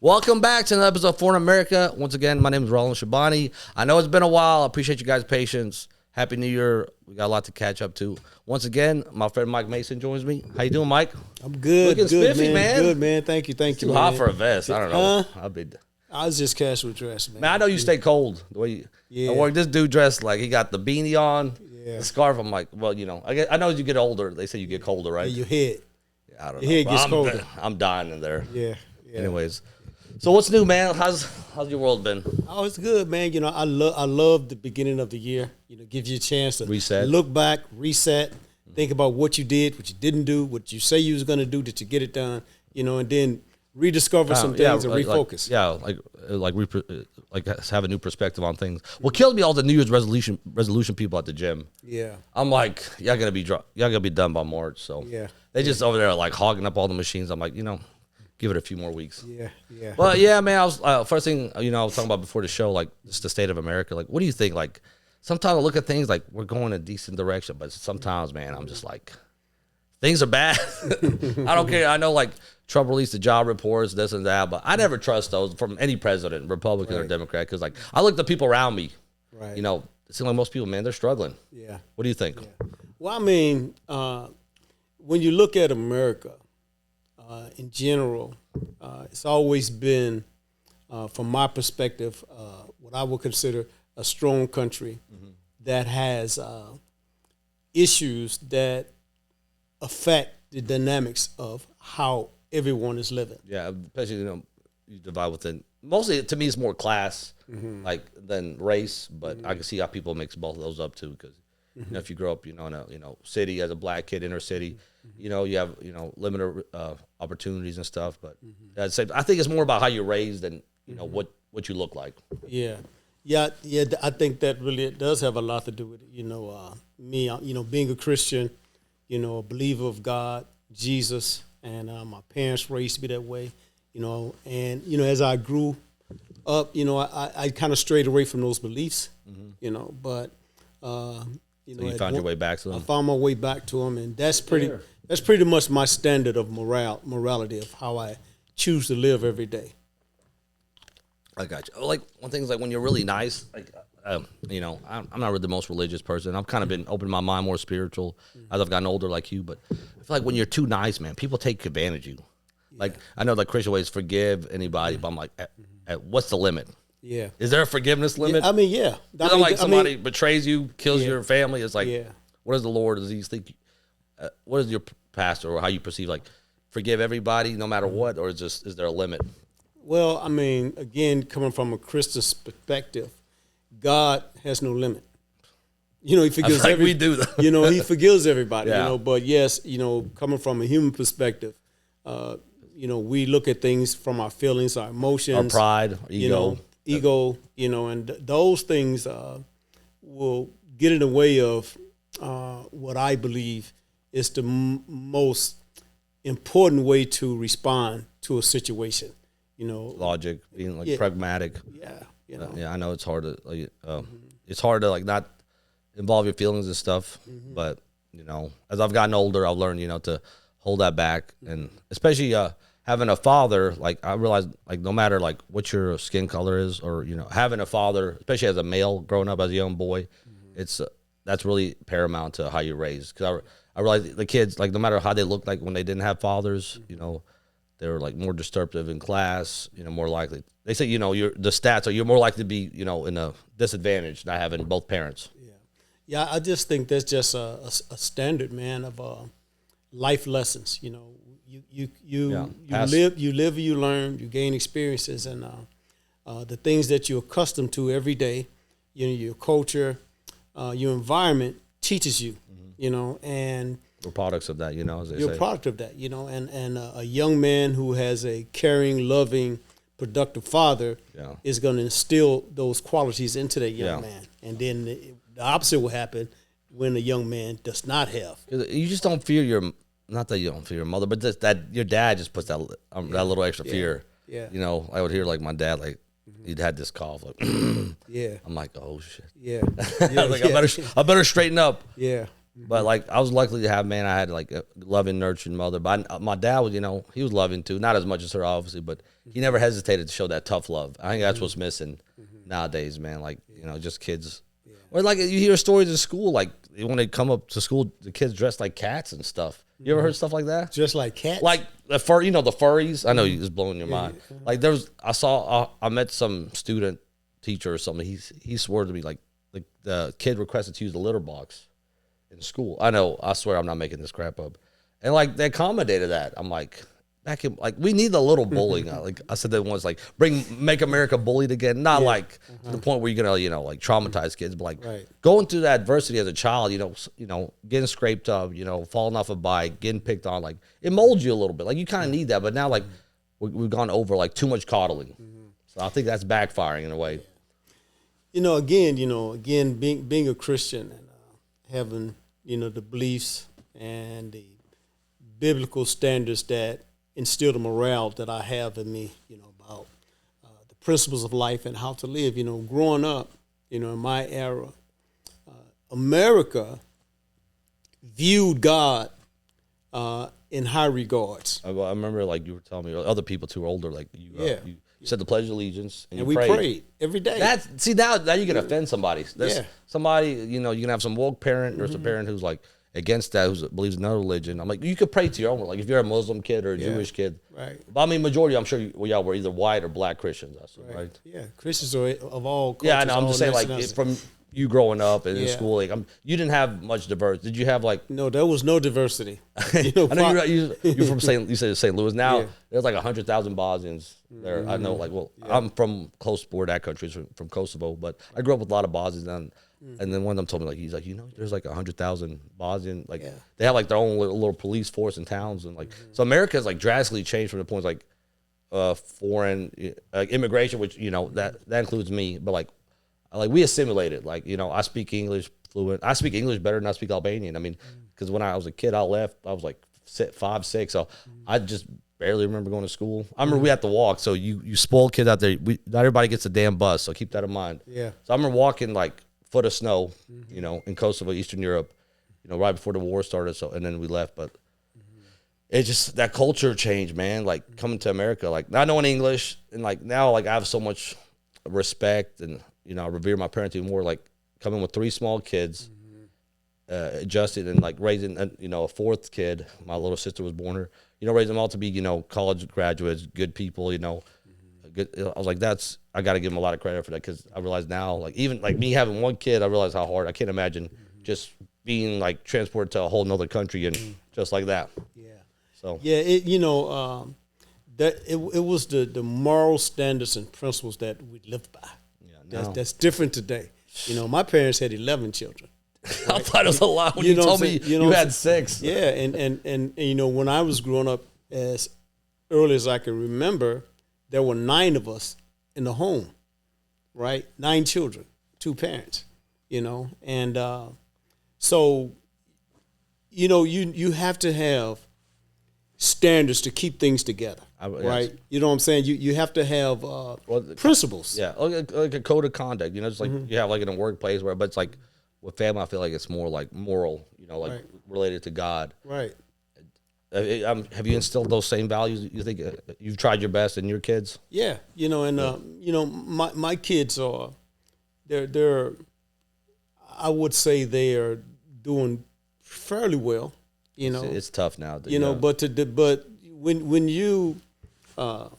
Welcome back to another episode of Foreign America. Once again, my name is Roland Shabani. I know it's been a while. I appreciate you guys' patience. Happy New Year. We got a lot to catch up to. Once again, my friend Mike Mason joins me. How you doing, Mike? I'm good. Looking good, spiffy, man. Good, man. Thank you. Too hot for a vest. I don't know. I was just casual dressed, man. Man, I know you stay cold. The way I work, this dude dressed like he got the beanie on, the scarf. I'm like, well, you know, I know as you get older, they say you get colder, right? Yeah, your head. I don't your know. head gets colder. I'm dying in there. Yeah. Anyways, so what's new, man? How's your world been? Oh, it's good, man. You know, I love the beginning of the year. You know, gives you a chance to reset, look back, reset, think about what you did, what you didn't do, what you say you was going to do. Did you get it done? You know, and then rediscover some things and refocus. Like have a new perspective on things. What killed me all the New Year's resolution people at the gym. Yeah, I'm like, y'all gonna be done by March. So they just over there like hogging up all the machines. I'm like, you know, give it a few more weeks. Yeah. Well, yeah, man. I was first thing I was talking about before the show, like just the state of America. Like, what do you think? Like, sometimes I look at things like we're going in a decent direction, but sometimes, man, I'm just like, things are bad. I don't care. I know like Trump released the job reports, this and that, but I never trust those from any president, Republican or Democrat, because like I look at the people around me. Right. You know, it seems like most people, man, they're struggling. Yeah. What do you think? Yeah. Well, I mean, when you look at America in general, it's always been, from my perspective, what I would consider a strong country that has issues that affect the dynamics of how everyone is living. Yeah, especially, you divide within, mostly to me it's more class like than race, but I can see how people mix both of those up too, because you know, if you grow up, you know, in a city as a black kid, inner city, you know, you have, limited opportunities and stuff, but I'd say I think it's more about how you're raised than what you look like. Yeah. I think that really does have a lot to do with it. Me, being a Christian, a believer of God, Jesus, and my parents raised me that way, and, as I grew up, I kind of strayed away from those beliefs, but, so you found your way back to them? I found my way back to them, and that's pretty much my standard of morality of how I choose to live every day. I got you. Like, one thing is like when you're really nice, like, I'm not really the most religious person. I've kind of been opening my mind more spiritual as I've gotten older, like you. But I feel like when you're too nice, man, people take advantage of you. Yeah. Like, I know the Christian way is forgive anybody, but I'm like, at what's the limit? Yeah. Is there a forgiveness limit? Yeah, I mean, yeah. I'm like, somebody betrays you, kills your family. It's like, what does the Lord, does he think, what is your pastor or how you perceive, like, forgive everybody no matter what, or is there a limit? Well, I mean, again, coming from a Christian perspective, God has no limit. He forgives we do that. He forgives everybody, yeah. But yes, coming from a human perspective, we look at things from our feelings, our emotions, our pride, our ego. And those things will get in the way of what I believe is the most important way to respond to a situation. Logic, being like pragmatic. Yeah. Yeah, I know it's hard to like not involve your feelings and stuff, but as I've gotten older, I've learned to hold that back, and especially having a father. Like, I realized, like, no matter like what your skin color is, or having a father, especially as a male growing up as a young boy, that's really paramount to how you're raised. Because I realized the kids, like, no matter how they looked like when they didn't have fathers, they were like more disruptive in class, more likely. They say, the stats are you're more likely to be, in a disadvantage not having both parents. Yeah, I just think that's just a standard, man, of life lessons. You live, you learn, you gain experiences, and the things that you're accustomed to every day, your culture, your environment teaches you, and we're products of that, as they say. You're a product of that, and a young man who has a caring, loving, productive father is going to instill those qualities into that young man. And then the opposite will happen when a young man does not have. You just don't fear not that you don't fear your mother, but that your dad just puts that little extra fear. Yeah. I would hear like my dad, like, he'd had this cough, like, yeah. I'm like, oh shit. Yeah. I better straighten up. Yeah. But like I was lucky to have, man, I had like a loving, nurturing mother. But my dad was, he was loving too, not as much as her, obviously, but he never hesitated to show that tough love. I think that's what's missing nowadays, man. Like just kids, or like you hear stories in school, like when they come up to school, the kids dressed like cats and stuff. You ever heard stuff like that? Just like cats? Like the the furries. I know it's blowing your mind. Like I met some student teacher or something. He swore to me like the kid requested to use the litter box in school. I swear I'm not making this crap up. And like they accommodated that. I'm like, we need a little bullying. Like I said that once, like make America bullied again. Not like to the point where you're gonna, like traumatize kids, but like going through that adversity as a child, getting scraped up, falling off a bike, getting picked on, like it molds you a little bit. Like you kind of need that, but now like we've gone over like too much coddling. So I think that's backfiring in a way. Again, being a Christian and having, the beliefs and the biblical standards that instill the morale that I have in me, about the principles of life and how to live. Growing up, in my era, America viewed God in high regards. I remember, like you were telling me, other people too older, like you said the Pledge of Allegiance, and we prayed every day. Now you can offend somebody. Somebody, you can have some woke parent or some parent who's like against that, who believes in another religion. I'm like, you could pray to your own. Like if you're a Muslim kid or a Jewish kid, right? But I mean, majority, I'm sure y'all were either white or black Christians, right? Yeah, Christians are of all cultures. Yeah, I know. I'm just saying, like from you growing up and in school, like you didn't have much diversity. Did you have like? No, there was no diversity. I know you're from you said St. Louis. Now there's like 100,000 Bosnians there. I know, like, I'm from close border that country, from Kosovo, but I grew up with a lot of Bosnians. And then one of them told me, like, he's like, there's like 100,000 Bosnian, like they have like their own little police force in towns, and like so America's like drastically changed from the point like foreign immigration, which that includes me, but like we assimilated. Like I speak English fluent. I speak English better than I speak Albanian. I mean, because when I was a kid, I was like 5, 6, so I just barely remember going to school. I remember we had to walk, so you spoiled kids out there. Not everybody gets a damn bus, so keep that in mind. Yeah. So I remember walking like foot of snow, in Kosovo, Eastern Europe, right before the war started. So, and then we left, but it's just that culture change, man. Like coming to America, like not knowing English, and like now, like I have so much respect, and I revere my parents even more. Like coming with 3 small kids, adjusted, and like raising, a 4th kid. My little sister was born here. Raising them all to be, college graduates, good people. Good. I was like, I got to give them a lot of credit for that, because I realize now, like even like me having 1 kid, I realize how hard. I can't imagine just being like transported to a whole nother country and just like that. Yeah. So yeah, that it was the moral standards and principles that we lived by. Yeah, that's different today. My parents had 11 children. Right? I thought it was a lot when you told me you had 6. Yeah, and when I was growing up, as early as I can remember, there were 9 of us in the home, right? 9 children, 2 parents, and so you have to have standards to keep things together, right? You know what I'm saying? You have to have principles. Yeah, like a code of conduct. Just like you have like in a workplace but it's like with family, I feel like it's more like moral. Like related to God. Right. Have you instilled those same values? You think you've tried your best in your kids? Yeah, my kids are, they're, I would say they are doing fairly well. It's tough now. But when you, I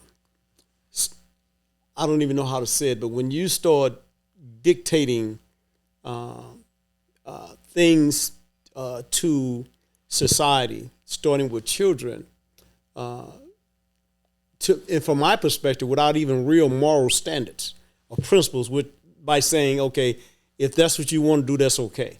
don't even know how to say it, but when you start dictating things to society, starting with children, and from my perspective, without even real moral standards or principles, by saying, okay, if that's what you want to do, that's okay,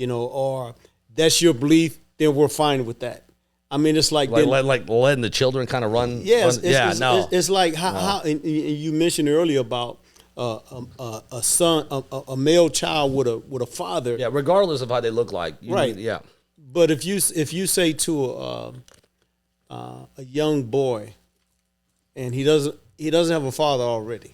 or that's your belief, then we're fine with that. I mean, it's like letting the children kind of run. Yes, it's like how and you mentioned earlier about a son, a male child with a father. Yeah, regardless of how they look like. Right. But if you say to a young boy, and he doesn't have a father already,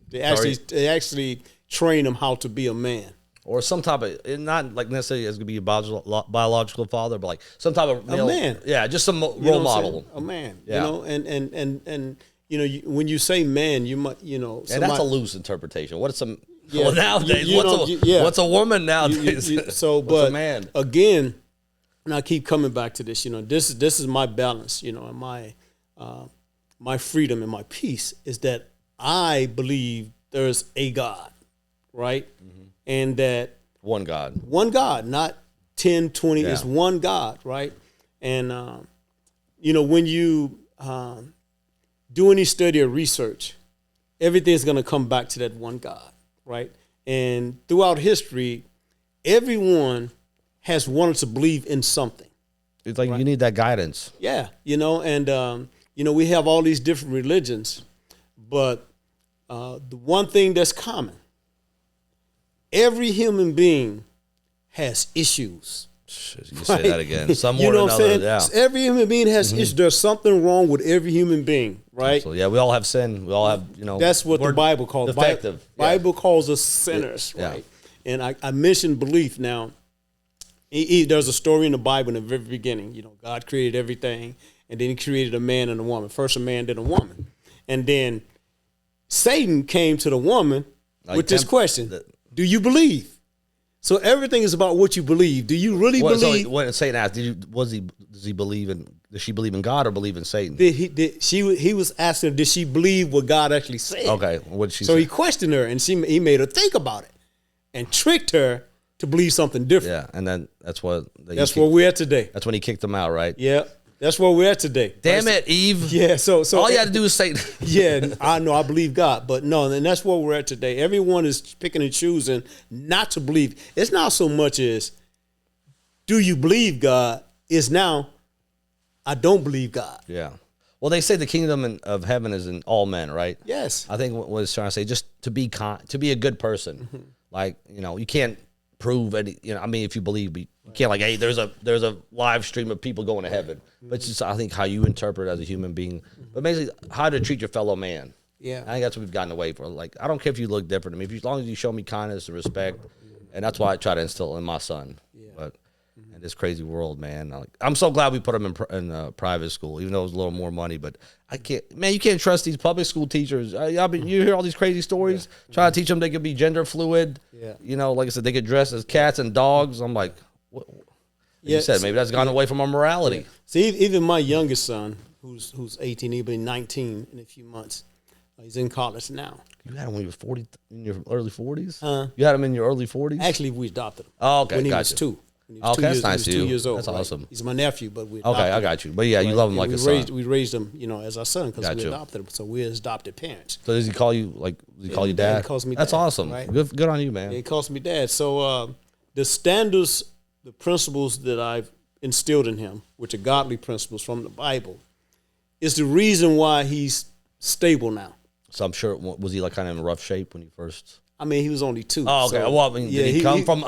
they actually train him how to be a man. or some type of, not like necessarily as gonna be a biological father, but like some type of male, man. Yeah, just some role You know what I'm model. saying? A man. Yeah. You know, and you know, when you say man, you might, you know, And that's a loose interpretation. What is some Yeah, well, nowadays? you know, What's a woman nowadays? so, What's but a man? again, and I keep coming back to this. You know, this is my balance. You know, and my freedom and my peace is that I believe there's a God, right, and that One God. one God, not 10, 20, Yeah. is one God, right? And, you know, when you do any study or research, everything's going to come back to that one God, right? And throughout history, everyone has wanted to believe in something. It's like you need that guidance. Yeah, you know, and, you know, we have all these different religions, but the one thing that's common, every human being has issues. You say that again. Some more You know than what I'm others. saying? Yeah. Every human being has issues. There's something wrong with every human being, right? So yeah, we all have sin. We all have, you know. That's what the we're Bible calls defective. Bible calls us sinners, Yeah. right? And I mentioned belief. Now, there's a story in the Bible in the very beginning. You know, God created everything, and then He created a man and a woman. First, a man, then a woman, and then Satan came to the woman with this question: do you believe? So everything is about what you believe. Do you really believe? So when Satan asked, does she believe in God or believe in Satan? He was asking her, did she believe what God actually said? Okay, what did she So say? he questioned her, and he made her think about it, and tricked her to believe something different. Yeah, and then that's what. That's where we're at today. That's when he kicked him out, right? Yeah, that's where we're at today. Damn it, Eve. Yeah, so All you had to do is say. yeah, I know, I believe God, but no, and that's where we're at today. Everyone is picking and choosing not to believe. It's not so much as, do you believe God? It's now, I don't believe God. Yeah. Well, they say the kingdom of heaven is in all men, right? Yes. I think what it's trying to say, just to be a good person. Mm-hmm. Like, you know, you can't prove any. You know, I mean, if you believe, but you can't like, hey, there's a live stream of people going to heaven. But it's just, I think, how you interpret it as a human being, but basically how to treat your fellow man. Yeah. I think that's what we've gotten away from. Like, I don't care if you look different to me, as long as you show me kindness and respect, and that's why I try to instill in my son. Yeah. But in this crazy world, man, I'm so glad we put him in private school, even though it was a little more money. But I can't, man, you can't trust these public school teachers. I mean, you hear all these crazy stories. Try to teach them they could be gender fluid. Yeah. You know, like I said, they could dress as cats and dogs. I'm like, what? Yeah, You said maybe that's gone away from our morality. See, even my youngest son, who's 18, he'll be 19 in a few months. He's in college now. You had him when you were 40, in your early 40s? Huh? You had him in your early 40s? Actually, we adopted him. Oh, okay, When he gotcha. was 2. When he Okay, two that's years, nice he was of 2 you. years old. That's right? awesome. He's my nephew, but we Okay, adopted I him. got you. But yeah, you Right? love him And like a raised, son. We raised him, you know, as our son because we Gotcha. adopted him. So we're his adopted parents. So does he call you, like, does he call you Yeah, dad? he calls me That's dad, awesome. right? Good on you, man. He calls me dad. So the standards, the principles that I've instilled in him, which are godly principles from the Bible, is the reason why he's stable now. So I'm sure, was he like kind of in rough shape when you first? I mean, he was only 2. Oh, okay. so- Well, I mean, yeah, did he come from?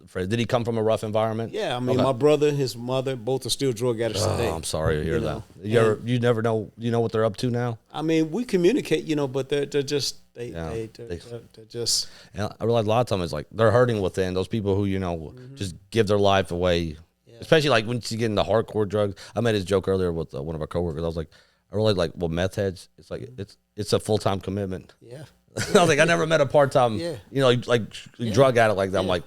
Fred, did he come from a rough environment? Yeah, I mean, Okay. my brother, his mother, both are still drug addicts today. Oh, I'm sorry to hear You that. know, You never know. You know what they're up to now. I mean, we communicate, you know, but they're just Yeah. they're just And I realize a lot of times it's like they're hurting within. Those people who, you know, just give their life away. Especially like when you get into hardcore drugs. I made this joke earlier with one of our coworkers. I was like, I really like, well, meth heads. It's like it's a full time commitment. yeah. I was like, I never met a part time, Yeah. you know, like drug addict like that. I'm like,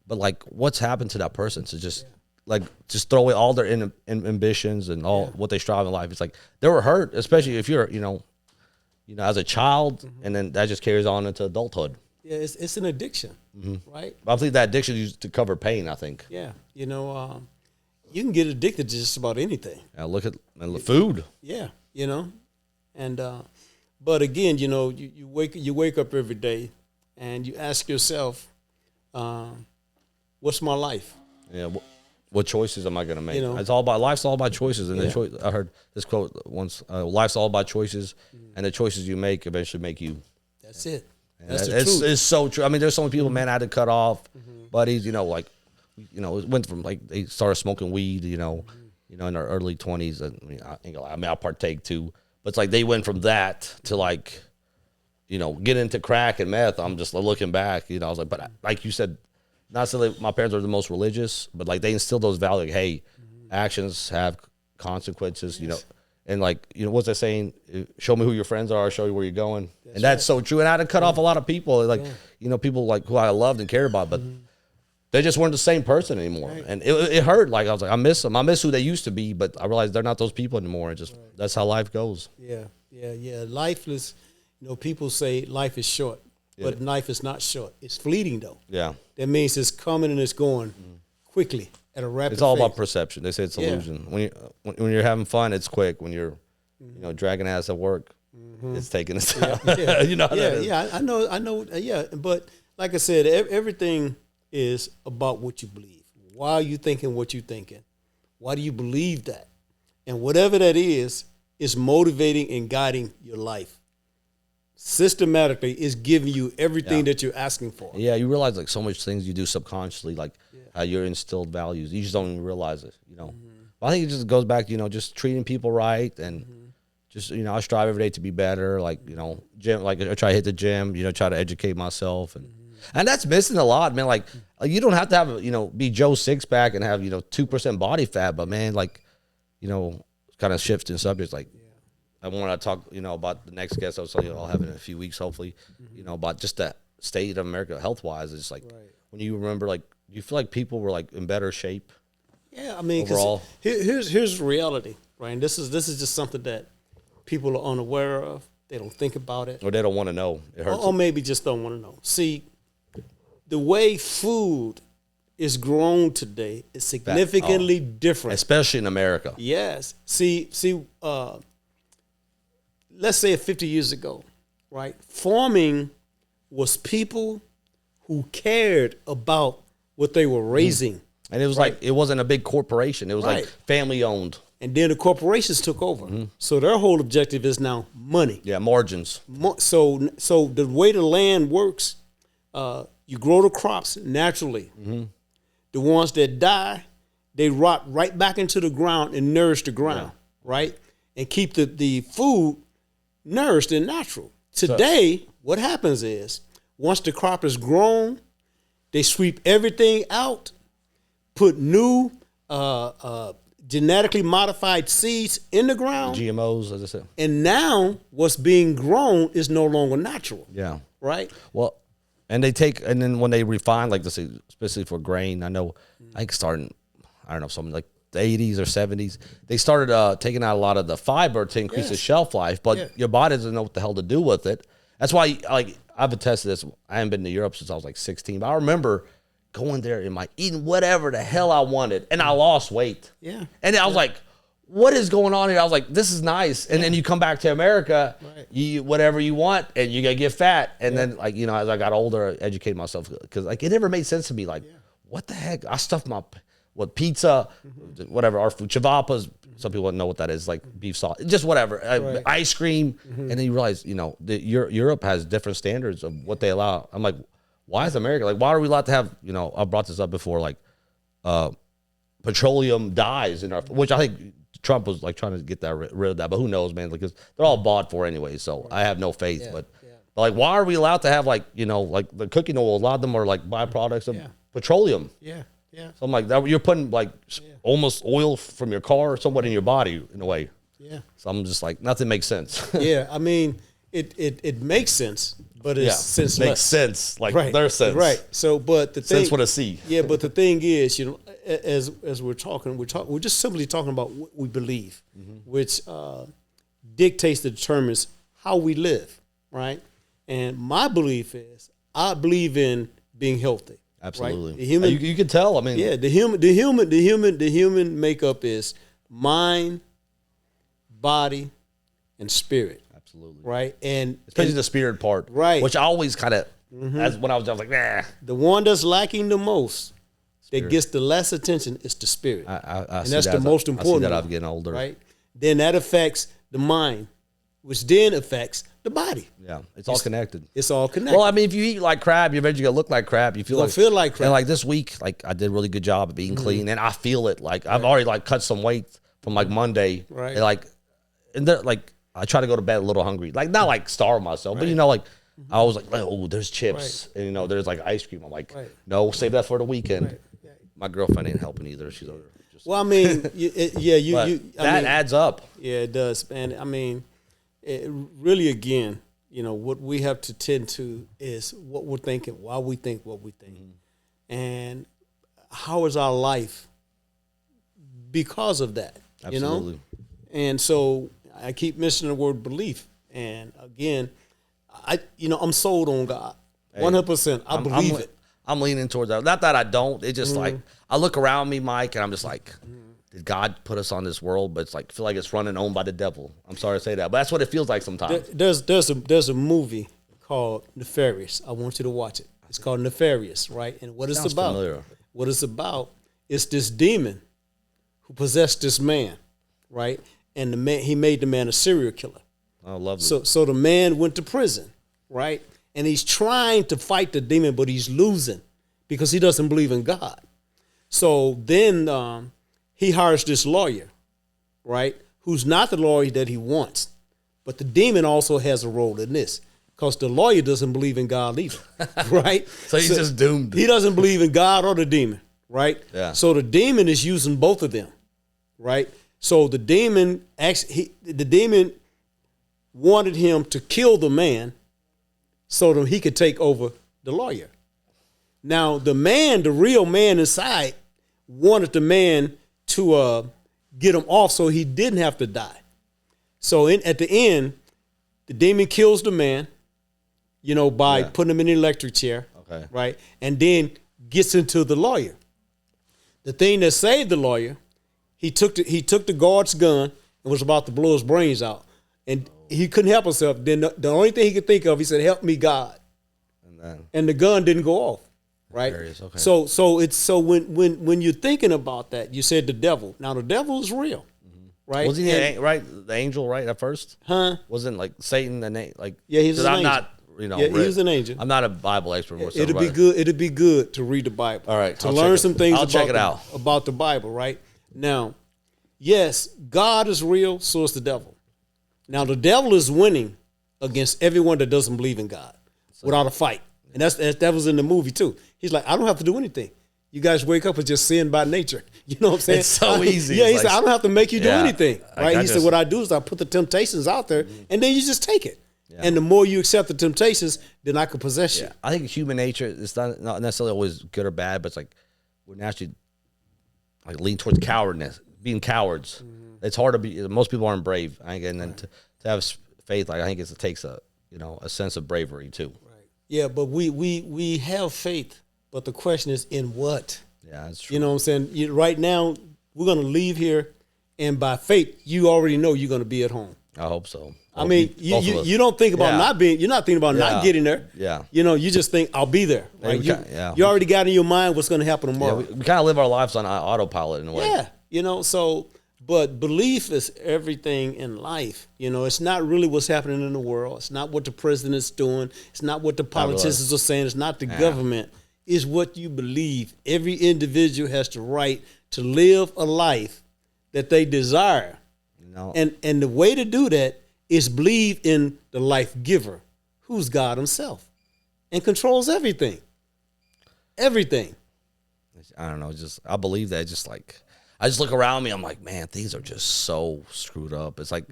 but like, what's happened to that person to just like just throw away all their ambitions and all what they strive in life? It's like they were hurt, especially if you're, you know, as a child, and then that just carries on into adulthood. Yeah, it's an addiction, right? I think that addiction is used to cover pain. I think. Yeah, you know, you can get addicted to just about anything. Look at food. Yeah, you know, and but again, you know, you wake up every day, and you ask yourself, what's my life? Yeah. What choices am I going to make? You know. It's all about life's all about choices, and I heard this quote once: "Life's all about choices, and the choices you make eventually make you." That's it. And That's the truth. it's so true. I mean, there's so many people, man, I had to cut off buddies. You know, like, you know, it went from like they started smoking weed. You know, in their early 20s. And I mean, I partake too, but it's like they went from that to like you know, get into crack and meth, I'm just looking back, you know, I was like, but like you said, not so that my parents are the most religious, but like they instilled those values, like, hey, actions have consequences, you know, and like, you know, what's that saying? Show me who your friends are, I'll show you where you're going. And that's so true. And I had to cut off a lot of people, like, you know, people like who I loved and cared about, but they just weren't the same person anymore. And it hurt. Like, I was like, I miss them. I miss who they used to be, but I realized they're not those people anymore. It just, that's how life goes. Yeah. Life is, you know, people say life is short, but life is not short. It's fleeting, though. Yeah. That means it's coming and it's going quickly at a rapid It's all pace. about perception. They say it's illusion. When you're having fun, it's quick. When you're, you know, dragging ass at work, it's taking its time. You know how that is. I know. Yeah, but like I said, everything is about what you believe. Why are you thinking what you're thinking? Why do you believe that? And whatever that is motivating and guiding your life. Systematically is giving you everything that you're asking for. Yeah, you realize like so much things you do subconsciously, like how you're instilled values. You just don't even realize it, you know. But I think it just goes back to, you know, just treating people right and just, you know, I strive every day to be better. Like, you know, gym, like I try to hit the gym, you know, try to educate myself. And that's missing a lot, man. Like you don't have to have, you know, be Joe Sixpack and have, you know, 2% body fat, but man, like, you know, kind of shifting subjects. Like I want to talk, you know, about the next guest I'll have in a few weeks, hopefully, you know, about just the state of America health-wise. It's like when you remember, like, you feel like people were like in better shape. Yeah, I mean, overall. Here's reality, right? And this is just something that people are unaware of. They don't think about it, Or they don't want to know. It hurts. or maybe just don't want to know. See, the way food is grown today is significantly different, especially in America. Yes. See. Let's say 50 years ago, right? Farming was people who cared about what they were raising. And it was like, it wasn't a big corporation. It was like family owned. And then the corporations took over. So their whole objective is now money. Yeah, margins. So the way the land works, you grow the crops naturally. The ones that die, they rot right back into the ground and nourish the ground, right? And keep the food nourished and natural. Today, what happens is, once the crop is grown, they sweep everything out, put new genetically modified seeds in the ground. GMOs, as I said. And now what's being grown is no longer natural. Yeah. Right? Well, and then when they refine, like this, especially for grain, I know, I think starting, I don't know, something like the 80s or 70s, they started taking out a lot of the fiber to increase the shelf life, but your body doesn't know what the hell to do with it. That's why, like, I've attested this. I haven't been to Europe since I was like 16, but I remember going there and eating whatever the hell I wanted, and I lost weight. Yeah. And I was like, what is going on here? I was like, this is nice. And then you come back to America, you eat whatever you want, and you gotta get fat. And then, like, you know, as I got older, I educated myself, because like it never made sense to me. Like, what the heck? I stuffed my pizza, whatever, our food, chivapas. Some people don't know what that is, like beef sauce, just whatever, ice cream. And then you realize, you know, Europe has different standards of what they allow. I'm like, why is America, like, why are we allowed to have, you know, I brought this up before, like, petroleum dyes in our, which I think Trump was like trying to get that rid of that, but who knows, man, because they're all bought for anyway. So I have no faith, but like, why are we allowed to have, like, you know, like the cooking oil, a lot of them are like byproducts of petroleum. Yeah. So I'm like, you're putting like almost oil from your car somewhat in your body in a way. Yeah. So I'm just like, nothing makes sense. Yeah. I mean, it makes sense, but it's senseless. Makes sense. Like their sense. Right. So, but the thing. Sense with a C. Yeah. But the thing is, you know, as we're talking, we're just simply talking about what we believe, which dictates, determines how we live. Right. And my belief is, I believe in being healthy. Absolutely. Right? The human, you can tell. I mean, the human makeup is mind, body, and spirit. Absolutely. Right. And especially the spirit part. Right. Which I always kind of, as when I was like, nah. The one that's lacking the most, that gets the less attention, is the spirit. And that's the most important. I see that I'm getting older. Right. Then that affects the mind, which then affects the body. Yeah, it's all connected. It's all connected. Well, I mean, if you eat like crap, you're eventually gonna look like crap. You feel like crap. And like this week, like I did a really good job of being clean, and I feel it. Like I've already like cut some weight from like Monday. Right. And like, and like I try to go to bed a little hungry, like not like starve myself, but you know, like I was like, oh, there's chips, and you know, there's like ice cream. I'm like, no, save that for the weekend. My girlfriend ain't helping either. She's over. Well, I mean, that adds up. Yeah, it does, man. I mean, really, again, you know, what we have to tend to is what we're thinking, why we think what we think, and how is our life because of that. Absolutely. You know, and so I keep mentioning the word belief, and again, I'm sold on God, 100%. I believe it. I'm leaning towards that. Not that I don't. It's just like I look around me, Mike, and I'm just like, did God put us on this world? But it's like I feel like it's run and owned by the devil. I'm sorry to say that, but that's what it feels like sometimes. There's a movie called Nefarious. I want you to watch it. It's called Nefarious, right? And what it's about? Familiar. What it's about is this demon who possessed this man, right? And he made the man a serial killer. Oh, lovely. So the man went to prison, right? And he's trying to fight the demon, but he's losing because he doesn't believe in God. So then he hires this lawyer, right, who's not the lawyer that he wants. But the demon also has a role in this because the lawyer doesn't believe in God either, right? So he's just doomed. He doesn't believe in God or the demon, right? Yeah. So the demon is using both of them, right? So the demon wanted him to kill the man so that he could take over the lawyer. Now, the real man inside, wanted the man to get him off so he didn't have to die. So at the end, the demon kills the man, by putting him in an electric chair, right? And then gets into the lawyer. The thing that saved the lawyer, he took the guard's gun and was about to blow his brains out. And he couldn't help himself. Then the only thing he could think of, he said, "Help me, God." And the gun didn't go off, right? Okay. So when you're thinking about that, you said the devil. Now the devil is real, right? Wasn't he the angel, right, at first? Huh? Wasn't like Satan like? Yeah, he's an I'm angel. not, he was an angel. I'm not a Bible expert. It'd be good. It'd be good to read the Bible. All right, to learn some things. Check it out about the Bible, right? Now, yes, God is real. So is the devil. Now the devil is winning against everyone that doesn't believe in God without a fight, and that was in the movie too. He's like, I don't have to do anything. You guys wake up and just sin by nature. You know what I'm saying? It's so easy. Yeah, he said, I don't have to make you do anything, right? He said, what I do is I put the temptations out there, and then you just take it. Yeah. And the more you accept the temptations, then I can possess you. I think human nature is not necessarily always good or bad, but it's like we're naturally like lean towards cowardness, being cowards. It's hard to be. Most people aren't brave. And then to have faith, like I think it takes a sense of bravery too. Right. Yeah, but we have faith, but the question is in what? Yeah, that's true. You know what I'm saying? Right now, we're gonna leave here, and by faith, you already know you're gonna be at home. I hope so. I mean, you don't think about not being. You're not thinking about not getting there. Yeah. You just think I'll be there. Right? You already got in your mind what's going to happen tomorrow. Yeah, we kind of live our lives on autopilot in a way. Yeah. So, but belief is everything in life. It's not really what's happening in the world. It's not what the president's doing. It's not what the politicians are saying. It's not the government. It's what you believe. Every individual has the right to live a life that they desire. And the way to do that is believe in the life giver, who's God himself, and controls everything. Everything. I don't know. I believe that. I just look around me. I'm like, man, things are just so screwed up. It's like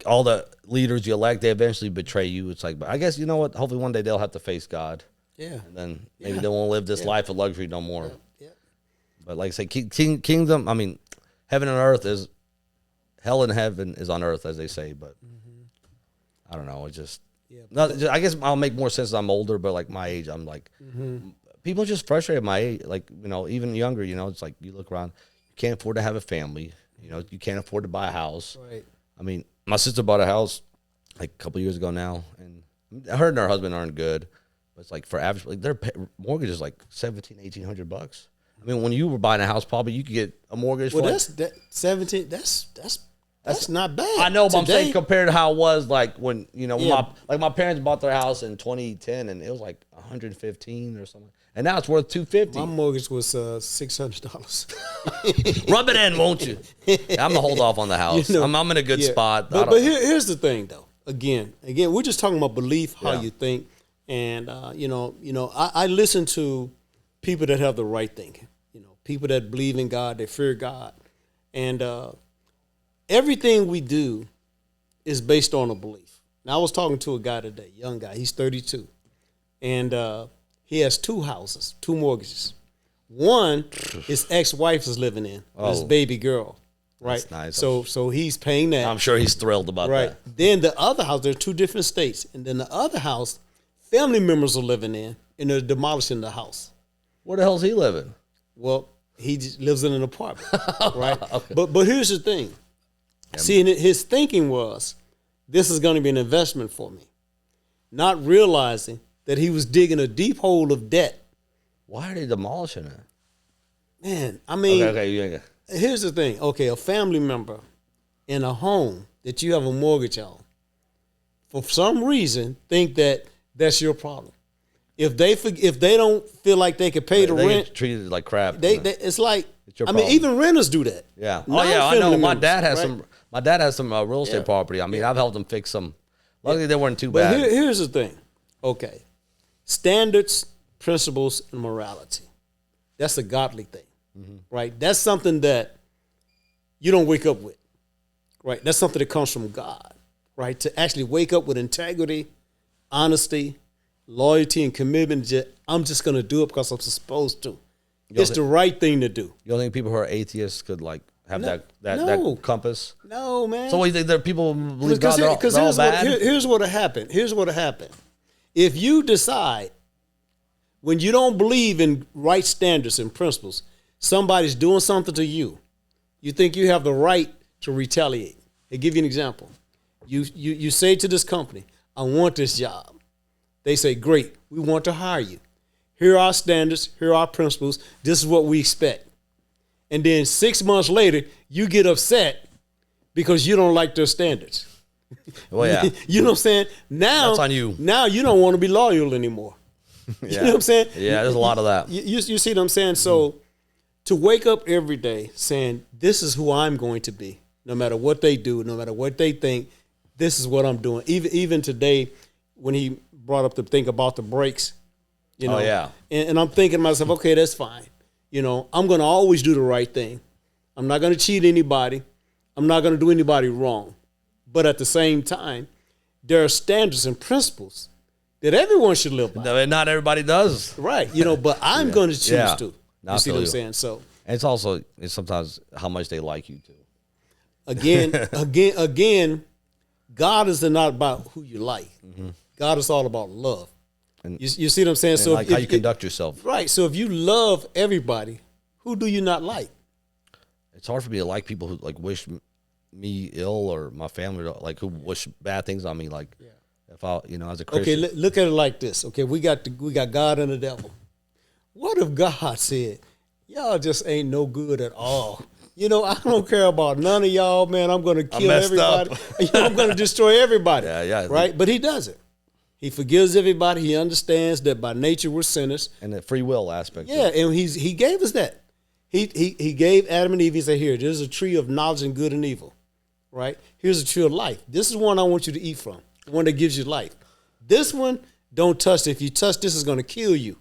all the leaders you elect, they eventually betray you. It's like, but I guess, you know what? Hopefully one day they'll have to face God. Yeah. And then maybe they won't live this life of luxury no more. Yeah. But like I say, kingdom, I mean, heaven and earth is, hell and heaven is on earth, as they say, but I don't know. It's just, I guess I'll make more sense as I'm older, but like my age, I'm like, people are just frustrated at my age, like, even younger, it's like you look around, you can't afford to have a family, you can't afford to buy a house. Right. I mean, my sister bought a house like a couple years ago now, and her and her husband aren't good, but it's like for average, like their mortgage is like $1,700-$1,800. I mean, when you were buying a house, probably you could get a mortgage. Well, that's 17. That's That's not bad. I know, but I'm Today, saying compared to how it was like when Yeah. my parents bought their house in 2010 and it was like 115 or something, and now it's worth 250. my mortgage was $600. Rub it in, won't you? I'm gonna hold off on the house. You know, I'm in a good yeah. spot. But here's the thing, though. Again, we're just talking about belief, how Yeah. you think, and I listen to people that have the right thinking. People that believe in God, they fear God, and everything we do is based on a belief. Now, I was talking to a guy today, young guy. He's 32, and he has 2 houses, 2 mortgages. One, his ex-wife is living in, his Oh. baby girl, right? That's nice. So he's paying that. I'm sure he's thrilled about Right. that. Then the other house, there are 2 different states. And then the other house, family members are living in, and they're demolishing the house. Where the hell's he living? Well, he just lives in an apartment, right? But here's the thing. See, and his thinking was, this is going to be an investment for me. Not realizing that he was digging a deep hole of debt. Why are they demolishing it? Man, I mean, Okay. here's the thing. Okay, a family member in a home that you have a mortgage on, for some reason, think that that's your problem. If they don't feel like they could pay the They rent, get treated like crap. it's like, It's your I mean, problem. even renters do that. Yeah. Oh yeah, I know. Non-family My members, dad has right? some. My dad has some real estate Yeah. property. I mean, I've helped him fix some. Luckily, they weren't too But bad. here's the thing. Okay, standards, principles, and morality. That's a godly thing, right? That's something that you don't wake up with, right? That's something that comes from God, right? To actually wake up with integrity, honesty, loyalty, and commitment. I'm just going to do it because I'm supposed to. It's the right thing to do. You don't think people who are atheists could like have No. that compass? No, man. So what do you think? There are people who believe Because God, they're all bad? here's what happened. Here's what happened. If you decide, when you don't believe in right standards and principles, somebody's doing something to you, you think you have the right to retaliate. I'll give you an example. You say to this company, I want this job. They say, great, we want to hire you. Here are our standards, here are our principles, this is what we expect. And then 6 months later, you get upset because you don't like their standards. Well, yeah. You know what I'm saying? Now That's on you. Now you don't want to be loyal anymore. Yeah. You know what I'm saying? Yeah, there's a lot of that. You see what I'm saying? So to wake up every day saying, this is who I'm going to be, no matter what they do, no matter what they think, this is what I'm doing. Even today, when he brought up the thing about the brakes, you know, Oh, yeah. and I'm thinking to myself, okay, that's fine. You know, I'm going to always do the right thing. I'm not going to cheat anybody. I'm not going to do anybody wrong. But at the same time, there are standards and principles that everyone should live by. No, not everybody does. Right. You know, but I'm going to choose Yeah. to. No, I You see feel what I'm you. saying? So And it's also sometimes how much they like you too. again, God is not about who you like. God is all about love. And- You see what I'm saying? And like how you conduct yourself. Right. So if you love everybody, who do you not like? It's hard for me to like people who like wish me ill or my family like who wish bad things on me. Like if I, as a Christian. Okay, look at it like this. Okay, we got God and the devil. What if God said, y'all just ain't no good at all? You know, I don't care about none of y'all, man. I'm going to kill messed everybody. up. I'm going to destroy everybody. Yeah. Right? But he doesn't. He forgives everybody. He understands that by nature we're sinners. And the free will aspect. Yeah, and he gave us that. He gave Adam and Eve, he said, here, there's a tree of knowledge and good and evil. Right? Here's a tree of life. This is one I want you to eat from. The one that gives you life. This one, don't touch it. If you touch this, it's going to kill you.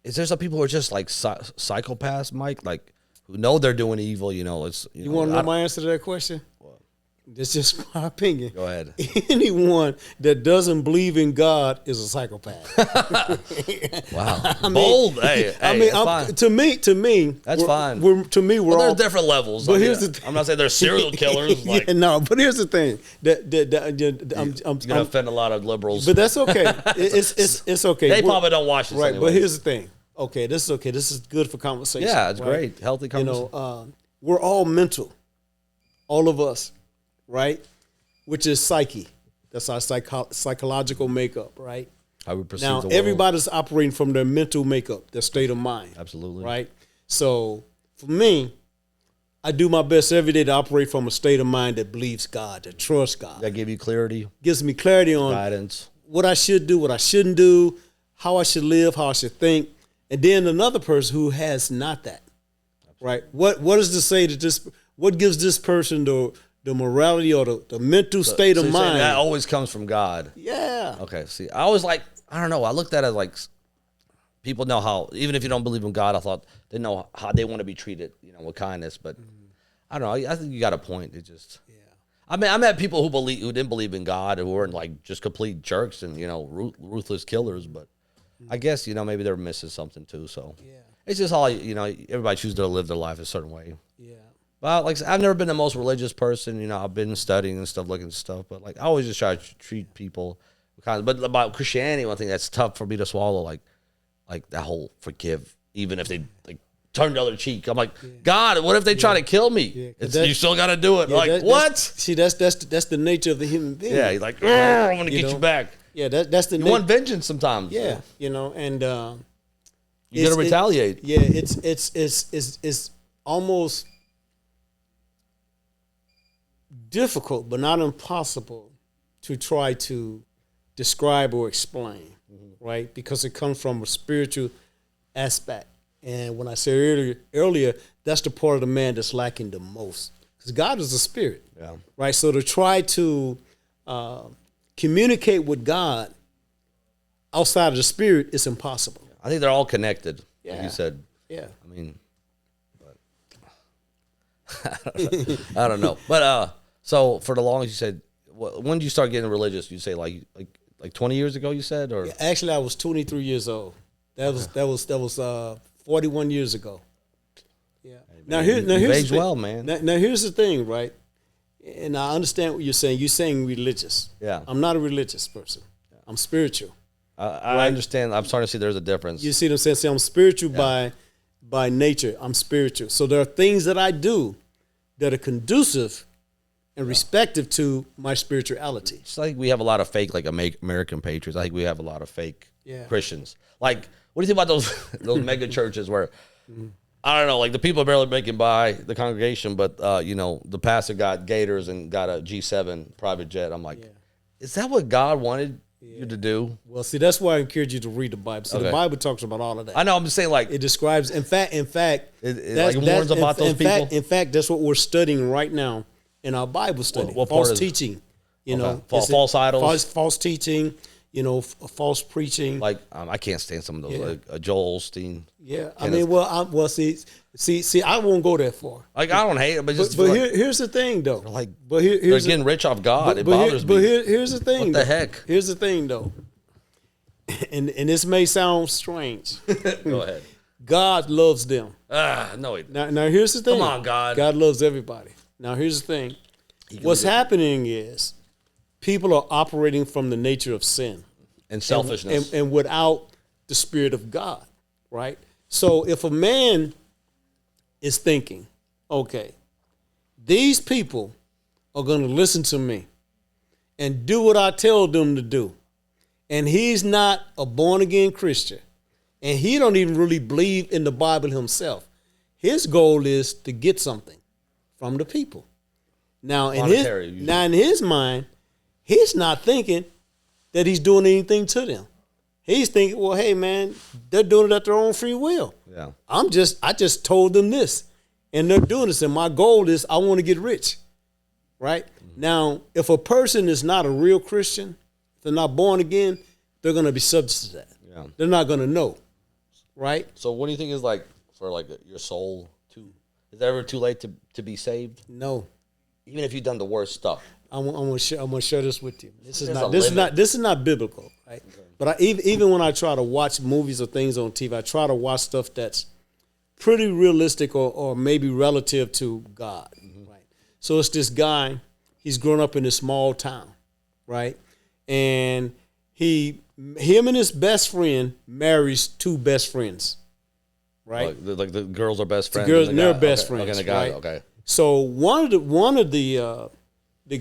Is there some people who are just like psychopaths, Mike? Like who know they're doing evil? You Want to know my answer to that question? That's just my opinion. Go ahead. Anyone that doesn't believe in God is a psychopath. Wow. Bold. Hey, that's fine. to me, That's fine. We're Well, all there's different levels. But I mean, here's the thing. I'm not saying they're serial killers. Yeah, Like, no, but here's the thing. I'm gonna offend a lot of liberals. but that's okay. It's okay. They We're- probably don't watch this right. anyway. But here's the thing. Okay, this is okay. This is good for conversation. Yeah, it's right? great. Healthy conversation. We're all mental, all of us, right? Which is psyche. That's our psychological makeup, right? How we perceive Now, the world. everybody's operating from their mental makeup, their state of mind. Absolutely. Right? So, for me, I do my best every day to operate from a state of mind that believes God, that trusts God. That give you clarity, Gives me clarity on guidance. what I should do, what I shouldn't do, how I should live, how I should think. And then another person who has not that, right? What is to say that this? What gives this person the morality or the mental state So of you're saying mind? that always comes from God. Yeah. Okay, see, I always like, I don't know, I looked at it like people know how, even if you don't believe in God, I thought they know how they want to be treated, with kindness. But I don't know, I think you got a point. It just, I mean, I met people who didn't believe in God, who weren't like just complete jerks and, ruthless killers. But I guess, maybe they're missing something too. So it's just all, everybody chooses to live their life a certain way. Yeah. But like I've never been the most religious person. I've been studying and stuff, looking at stuff. But like I always just try to treat people kind of. But about Christianity, one thing that's tough for me to swallow, like that whole forgive, even if they like turn the other cheek. I'm like, God, what if they try to kill me? You still got to do it. Like what? That's the nature of the human being. Yeah, you're like, I'm gonna get you back. Yeah, that's the. You want vengeance sometimes. Yeah, and you gotta retaliate. It's almost difficult, but not impossible, to try to describe or explain, right? Because it comes from a spiritual aspect. And when I said earlier, that's the part of the man that's lacking the most. Because God is a spirit, right? So to try to communicate with God outside of the spirit is impossible. I think they're all connected, like you said. Yeah. I mean, I don't know. But so for the longest, you said, when did you start getting religious? You say like 20 years ago, you said, or actually I was 23 years old. That was 41 years ago. Yeah. Now here's aged well, man. Now here's the thing, right? And I understand what you're saying. You're saying religious. Yeah. I'm not a religious person. I'm spiritual. I understand. I'm starting to see there's a difference. You see what I'm saying? See, I'm spiritual by nature. I'm spiritual. So there are things that I do that are conducive and respective to my spirituality. It's like we have a lot of fake, like American patriots. I think we have a lot of fake Christians. Like, what do you think about those mega churches where, I don't know, like the people are barely making by the congregation, but the pastor got gators and got a G7 private jet. I'm like, is that what God wanted you to do? Well, see, that's why I encourage you to read the Bible. So the Bible talks about all of that. I know. I'm just saying, like, it describes. In fact, it warns about those people. In fact, that's what we're studying right now in our Bible study. What false teaching, false idols, false teaching, false preaching. Like I can't stand some of those, like Joel Osteen. Yeah, I mean, see, I won't go that far. Like I don't hate it, but here's the thing, though. Like, here's they're getting rich off God. It bothers me. But here's the thing. What the heck? Here's the thing, though. And this may sound strange. Go ahead. God loves them. No. Now here's the thing. Come on, God. God loves everybody. Now here's the thing. What's happening is people are operating from the nature of sin and selfishness, and without the Spirit of God, right? So if a man is thinking, okay, these people are going to listen to me and do what I tell them to do, and he's not a born-again Christian, and he don't even really believe in the Bible himself, his goal is to get something from the people. Now, in his mind, he's not thinking that he's doing anything to them. He's thinking, well, hey, man, they're doing it at their own free will. Yeah. I just told them this, and they're doing this, and my goal is I want to get rich, right? Mm-hmm. Now, if a person is not a real Christian, if they're not born again, they're going to be subject to that. Yeah. They're not going to know, right? So what do you think is like for like your soul to? Is it ever too late to be saved? No. Even if you've done the worst stuff. I'm gonna share this with you. This is not biblical, right? Okay. But even when I try to watch movies or things on TV, I try to watch stuff that's pretty realistic or maybe relative to God, right? So it's this guy. He's grown up in a small town, right? And him and his best friend marries two best friends, right? Like the girls are best friends. They're best friends. Okay, the guy. Right? Okay. So one of the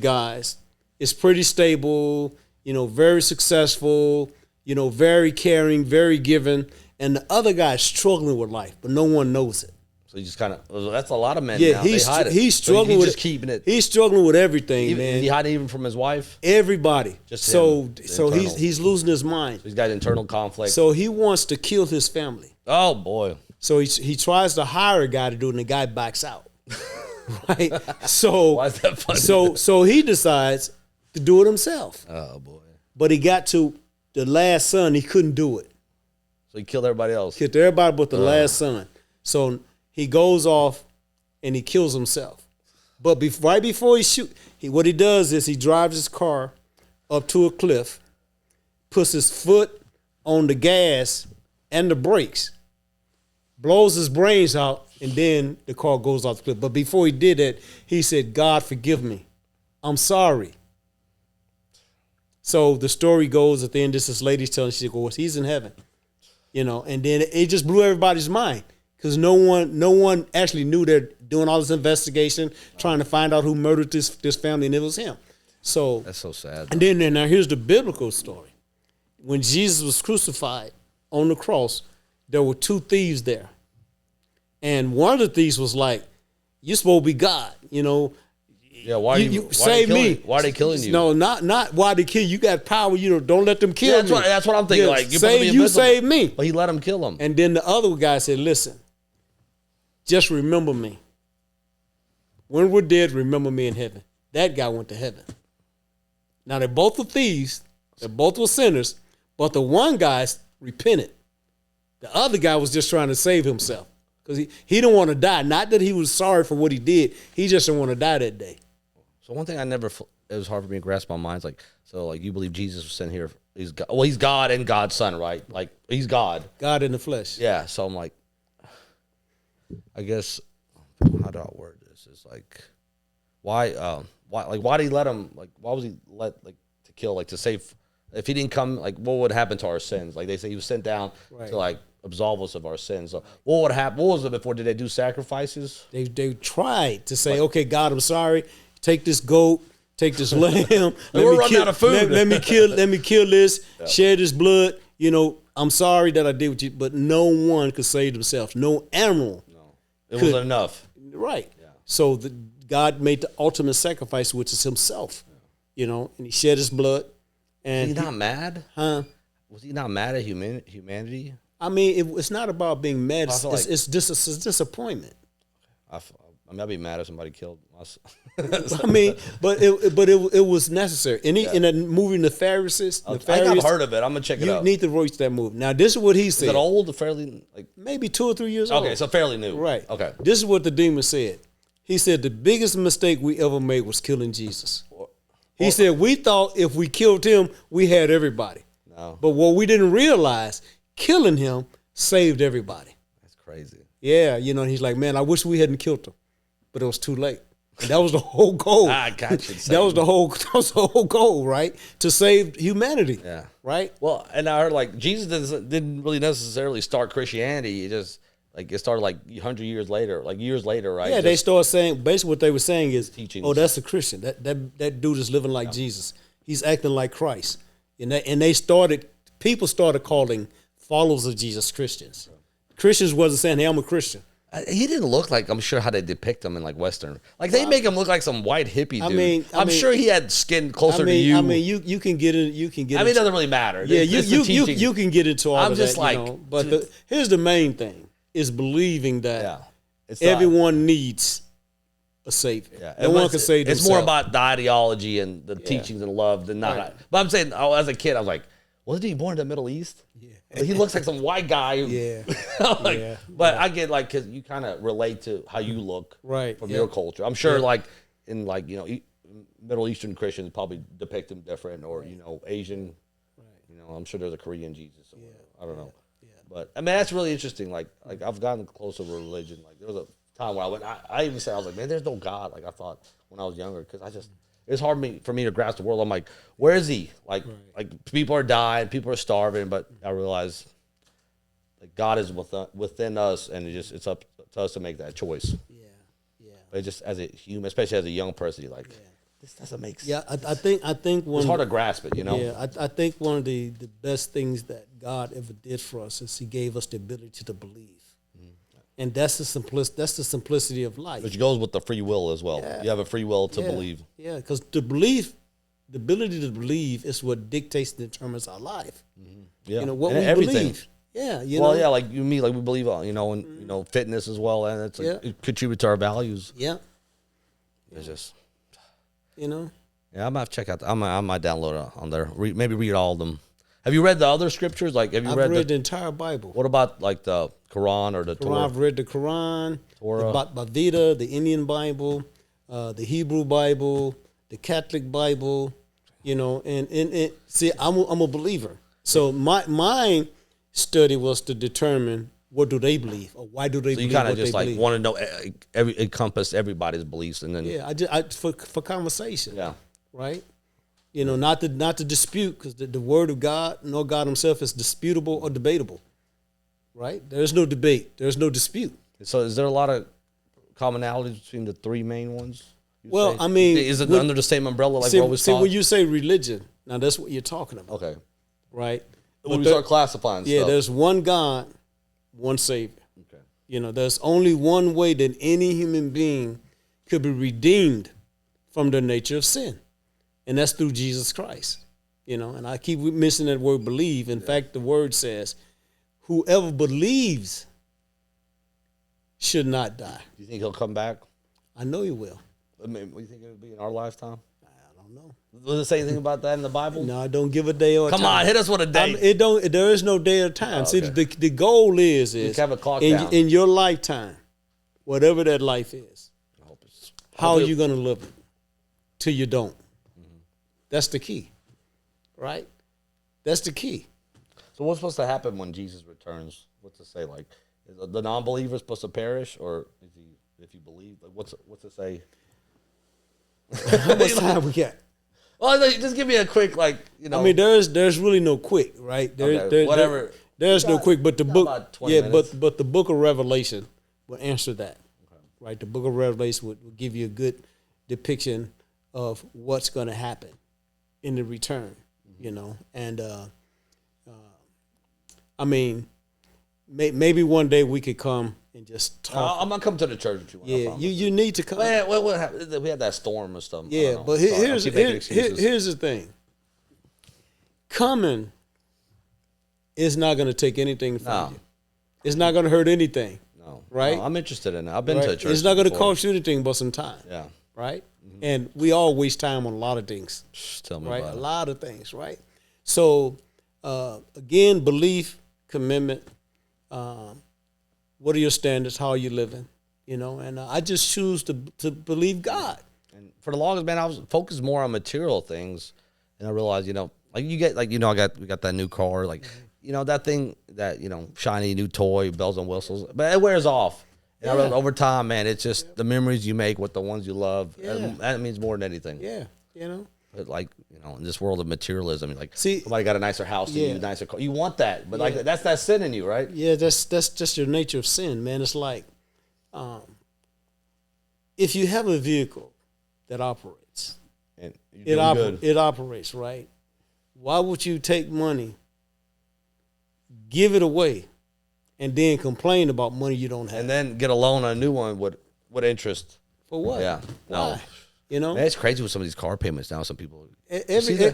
guys is pretty stable, very successful, very caring, very giving, and the other guy is struggling with life, but no one knows it. So he just kind of, that's a lot of men Yeah, now. They hide it. he's So struggling with just keeping it. He's struggling with everything, Even, man. is he hiding even from his wife? Everybody. Just so him, the so internal. he's losing his mind. He's got internal conflict. So he wants to kill his family. Oh boy. So he tries to hire a guy to do it, and the guy backs out. Right. So Why is that funny? so he decides to do it himself. Oh boy. But he got to the last son, he couldn't do it. So he killed everybody else. Killed everybody but the last son. So he goes off and he kills himself. But right before he shoot, what he does is he drives his car up to a cliff, puts his foot on the gas and the brakes, blows his brains out, and then the car goes off the cliff. But before he did that, he said, God, forgive me. I'm sorry. So the story goes at the end, this lady's telling, she goes, he's in heaven. You know, and then it just blew everybody's mind because no one actually knew they're doing all this investigation, trying to find out who murdered this family, and it was him. So That's so sad. and then now here's the biblical story. When Jesus was crucified on the cross, there were two thieves there. And one of the thieves was like, you're supposed to be God, you know. Yeah, why You why save they killing, me. Why are they killing you? No, not why they kill you. You got power, you know, don't let them kill me. That's what I'm thinking. Yeah, Like, you're supposed to be you invisible. save me. But he let him kill him. And then the other guy said, listen, just remember me. When we're dead, remember me in heaven. That guy went to heaven. Now, they both were thieves. They both were sinners. But the one guy repented. The other guy was just trying to save himself. Because he didn't want to die. Not that he was sorry for what he did. He just didn't want to die that day. So one thing it was hard for me to grasp my mind is like, so like you believe Jesus was sent here. He's God, well, he's God and God's son, right? Like he's God. God in the flesh. Yeah. So I'm like, I guess, how do I word this? It's like, why did he let him, like, why was he let, like, to kill, like, to save, if he didn't come, like, what would happen to our sins? Like, they say he was sent down Right. to, like, absolve us of our sins. So what would happen? What was it before? Did they do sacrifices? They tried to say, okay, God, I'm sorry. Take this goat, take this lamb. We're running out of food. Let me kill this, shed this blood. You know, I'm sorry that I did what you, but no one could save themselves. No animal. No. It wasn't enough. Right. Yeah. So God made the ultimate sacrifice, which is himself. Yeah. You know, and he shed his blood. And Was he not mad? Huh? Was he not mad at humanity? I mean, it's not about being mad. It's disappointment. I'd be mad if somebody killed us. I mean, but it was necessary. In that movie, Nefarious, I think I've heard of it. I'm gonna check it you out. need to watch that movie. Now, this is what he said. Is it old? Fairly like Maybe 2 or 3 years old. okay, so fairly new. Right. Okay. This is what the demon said. He said the biggest mistake we ever made was killing Jesus. He said we thought if we killed him, we had everybody. No. But what we didn't realize, killing him saved everybody. That's crazy. Yeah, you know, and he's like, man, I wish we hadn't killed him, but it was too late. And that was the whole goal. I got you. That was the whole goal, right? To save humanity. Yeah. Right? Well, and I heard like Jesus didn't really necessarily start Christianity. It just like it started like 100 years later, like years later, right? Yeah, they started saying basically what they were saying is, Teachings. oh, that's a Christian. That dude is living like Jesus. He's acting like Christ. And people started calling followers of Jesus Christians. Christians wasn't saying, hey, I'm a Christian. He didn't look like, I'm sure how they depict him in like Western. Like they make him look like some white hippie dude. I'm sure he had skin closer to you. I mean, you can get it. You can get. I mean, it doesn't really matter. Yeah, It's the teaching. you can get into all I'm of just that. like, you know? But here's the main thing: is believing that Yeah. It's everyone needs a savior. Yeah. No one can save It's themselves. more about the ideology and the teachings and love than not. Right. But I'm saying, as a kid, I was like, wasn't he born in the Middle East? Yeah. He looks like some white guy. Yeah. Like, Yeah. But I get like, because you kind of relate to how you look Right. from Yeah. your culture. I'm sure like in like, you know, Middle Eastern Christians probably depict him different or, you know, Asian, you know, I'm sure there's a Korean Jesus. Or whatever. I don't know. Yeah. But I mean, that's really interesting. Like I've gotten closer to religion. Like there was a time where I went, I even said, I was like, man, there's no God. Like I thought when I was younger, because it's hard for me to grasp the world. I'm like, where is he? Like people are dying, people are starving, but I realize like God is within us, and it's up to us to make that choice. Yeah. But just as a human, especially as a young person, you're like, this doesn't make sense. Yeah, I think one. It's hard to grasp it, you know. Yeah, I think one of the best things that God ever did for us is He gave us the ability to believe. And that's the simplicity of life. Which goes with the free will as well. Yeah. You have a free will to believe. Yeah, because the ability to believe is what dictates and determines our life. Yeah. You know, what And we everything. believe. Yeah, like you mean, like we believe, fitness as well, and it's like, it contributes to our values. Yeah. It's just, You know? yeah, I might have to check out. I might download it on there. Maybe read all of them. Have you read the other scriptures? Like, have you I've read read the entire Bible. What about like the Quran or the Torah? I've read the Quran, Torah. the Bhagavad Gita, the Indian Bible, the Hebrew Bible, the Catholic Bible, and see, I'm a believer. So my study was to determine what do they believe or why do they So you believe kind what of just they like believe. want to know encompass everybody's beliefs, and then I for conversation. yeah. Right? Not to dispute, because the word of God, nor God himself, is disputable or debatable. Right? There's no debate. There's no dispute. So is there a lot of commonalities between the three main ones? Well, say? I mean, is it under the same umbrella like see, we're always see taught? when you say religion, now that's what you're talking about. Okay. Right? When we start classifying stuff. There's one God, one Savior. Okay. There's only one way that any human being could be redeemed from the nature of sin, and that's through Jesus Christ. And I keep mentioning that word believe. In fact, the word says, whoever believes should not die. Do you think he'll come back? I know he will. I mean, what do you think it would be in our lifetime? I don't know. Does it say anything about that in the Bible? No, I don't give a day or a Come time. on, hit us with a date. There is no day or time. See, okay. the goal is have a clock down. in your lifetime, whatever that life is, how are you going to live it till you don't? That's the key, right? That's the key. So what's supposed to happen when Jesus returns? What's it say? Like, is the non-believer supposed to perish, or is he, if you believe? Like, what's it say? How much time we got? Well, just give me a quick, I mean, there's really no quick, right? Whatever. There's no quick, but the book, about 20 minutes. but the book of Revelation will answer that, right? The book of Revelation will give you a good depiction of what's going to happen in the return, and I mean, maybe one day we could come and just talk. I'm gonna come to the church with you. Yeah, you need to come. Well, what happened? We had that storm and stuff. Yeah, but here's the thing. Coming is not going to take anything from you. It's not going to hurt anything. No, right? No, I'm interested in it. I've been to a church. It's not going to before. cost you anything but some time. Yeah. Right? And we all waste time on a lot of things. Tell me right? about A it. lot of things, right? So, again, belief, commitment. What are your standards? How are you living? And I just choose to believe God. And for the longest, man, I was focused more on material things, and I realized, like you get, like we got that new car, like that thing that shiny new toy, bells and whistles, but it wears off. And I realized over time, man, it's just the memories you make with the ones you love. Yeah. That means more than anything. Yeah, But like in this world of materialism, like See, somebody got a nicer house than yeah. you, nicer car. You want that, but like that's that sin in you, right? Yeah, that's just your nature of sin, man. It's like, if you have a vehicle that operates, And it operates, right? Why would you take money, give it away, and then complain about money you don't have? and then get a loan on a new one with interest. For what? Yeah, no. Why? Man, it's crazy with some of these car payments now. Some people, Everything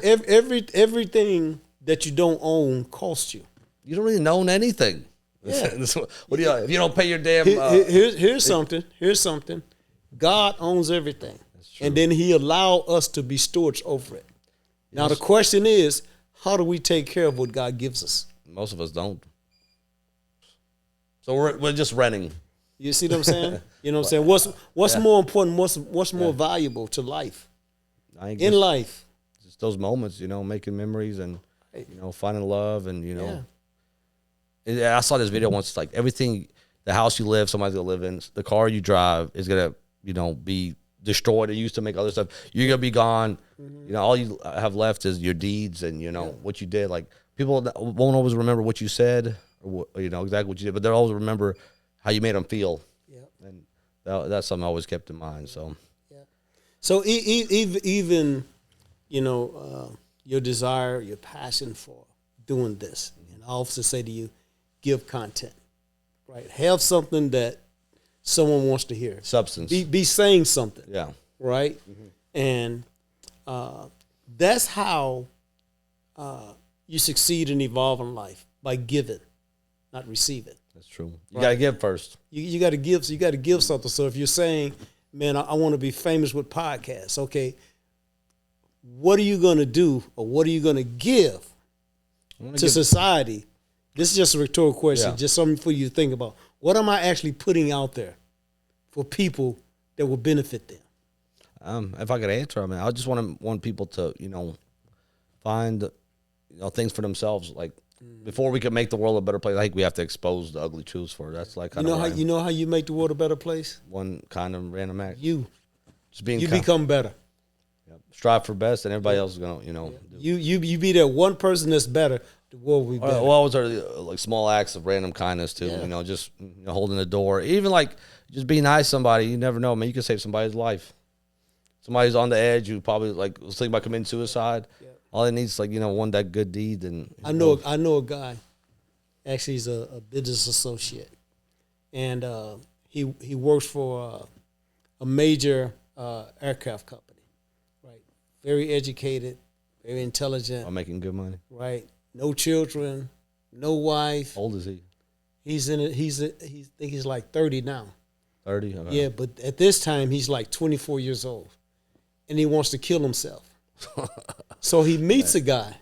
that you don't own costs you. you don't really own anything. Yeah. What do you? If you don't pay your damn, Here's something. Here's something. God owns everything, and then He allow us to be stewards over it. Now the question is, how do we take care of what God gives us? most of us don't. So we're just renting. You see what I'm saying? You know what I'm saying? What's more important? What's more valuable to life? In life, just those moments, making memories and finding love and I saw this video once. It's like everything, the house you live, somebody's gonna live in. The car you drive is gonna be destroyed. It used to make other stuff. You're gonna be gone. All you have left is your deeds and what you did. Like people won't always remember what you said or exactly what you did, but they'll always remember how you made them feel. Yeah. And that's something I always kept in mind. So. So even your desire, your passion for doing this, and I often say to you, give content, right? Have something that someone wants to hear. Substance. Be saying something, Yeah. right? And that's how you succeed and evolve in life, by giving, not receiving. That's true. You got to give first. You got to give. So you got to give something. So if you're saying, "Man, I want to be famous with podcasts," okay, what are you going to do, or what are you going to give to society? This is just a rhetorical question, just something for you to think about. What am I actually putting out there for people that will benefit them? If I could answer, I mean, I just want people to, find, things for themselves. Like, before we can make the world a better place, I think we have to expose the ugly truths for. That's like kind of you know how you make the world a better place. One kind of random act. You Just being become better. Yep. Strive for best, and everybody else is gonna, You be that one person that's better. The world will be better. Well, always are like small acts of random kindness too. Just holding the door, even like just being nice to somebody. You never know, man. You can save somebody's life. Somebody's on the edge. You probably was thinking about committing suicide. Yeah. All it needs is one that good deed. And I know a guy. Actually, he's a business associate, and he works for a major aircraft company. Right, very educated, very intelligent. I'm making good money. Right, no children, no wife. How old is he? He's in it. I think he's like 30 now. 30. Okay. Yeah, but at this time he's like 24 years old, and he wants to kill himself. So he meets a guy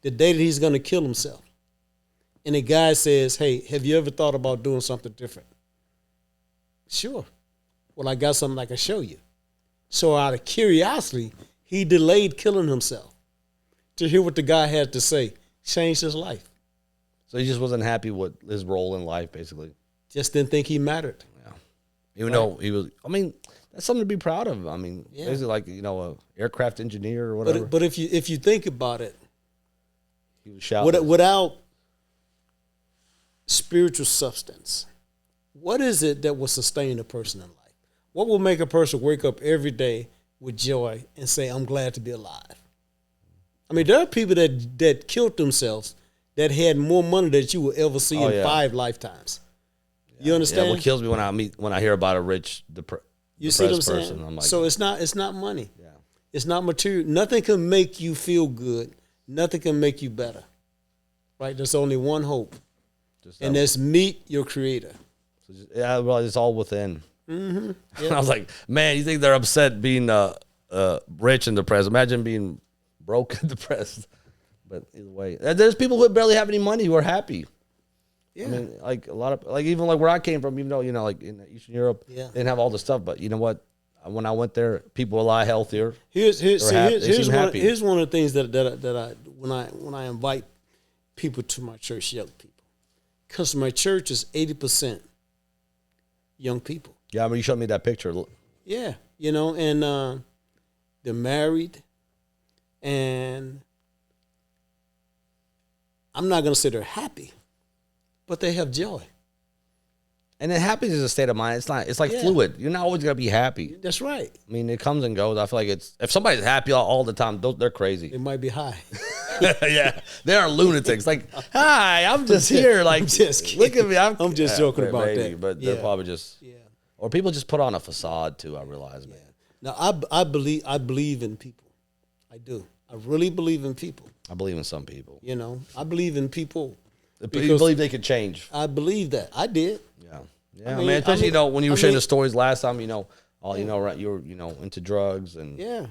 the day that he's going to kill himself. And the guy says, "Hey, have you ever thought about doing something different?" Sure. Well, I got something I can show you. So out of curiosity, he delayed killing himself to hear what the guy had to say. Changed his life. So he just wasn't happy with his role in life, basically. Just didn't think he mattered. Yeah. Even though he was, that's something to be proud of. Basically a aircraft engineer or whatever. But if you think about it, he was shouting. Without spiritual substance, what is it that will sustain a person in life? What will make a person wake up every day with joy and say, "I'm glad to be alive"? There are people that killed themselves that had more money than you will ever see in 5 lifetimes. You understand? Yeah, what kills me when I hear about a rich you see what I'm person, saying? I'm like, so it's not money. Yeah. It's not material. Nothing can make you feel good. Nothing can make you better. Right? There's only one hope. And that's meet your creator. Well, it's all within. Mm-hmm. Yep. I was like, man, you think they're upset being rich and depressed? Imagine being broke and depressed. But either way, there's people who barely have any money who are happy. Yeah. A lot of even where I came from, even though like in Eastern Europe, they didn't have all the stuff. But you know what? When I went there, people were a lot healthier. Here's one of the things that I when I invite people to my church, young people, because my church is 80% young people. Yeah, you showed me that picture. Yeah, and they're married, and I'm not going to say they're happy, but they have joy. And then happiness is a state of mind. It's like fluid. You're not always going to be happy. That's right. It comes and goes. I feel like if somebody's happy all the time, they're crazy. It might be high. Yeah, they are lunatics. Like, hi, I'm just here. Like, I'm just kidding. Look at me. I'm just joking about that. But they're probably just, or people just put on a facade too. I realize, man. Now, I believe in people. I do. I really believe in people. I believe in some people. I believe in people. You believe they could change. I believe that. I did. Yeah. Especially when you were sharing the stories last time. Right? You were into drugs and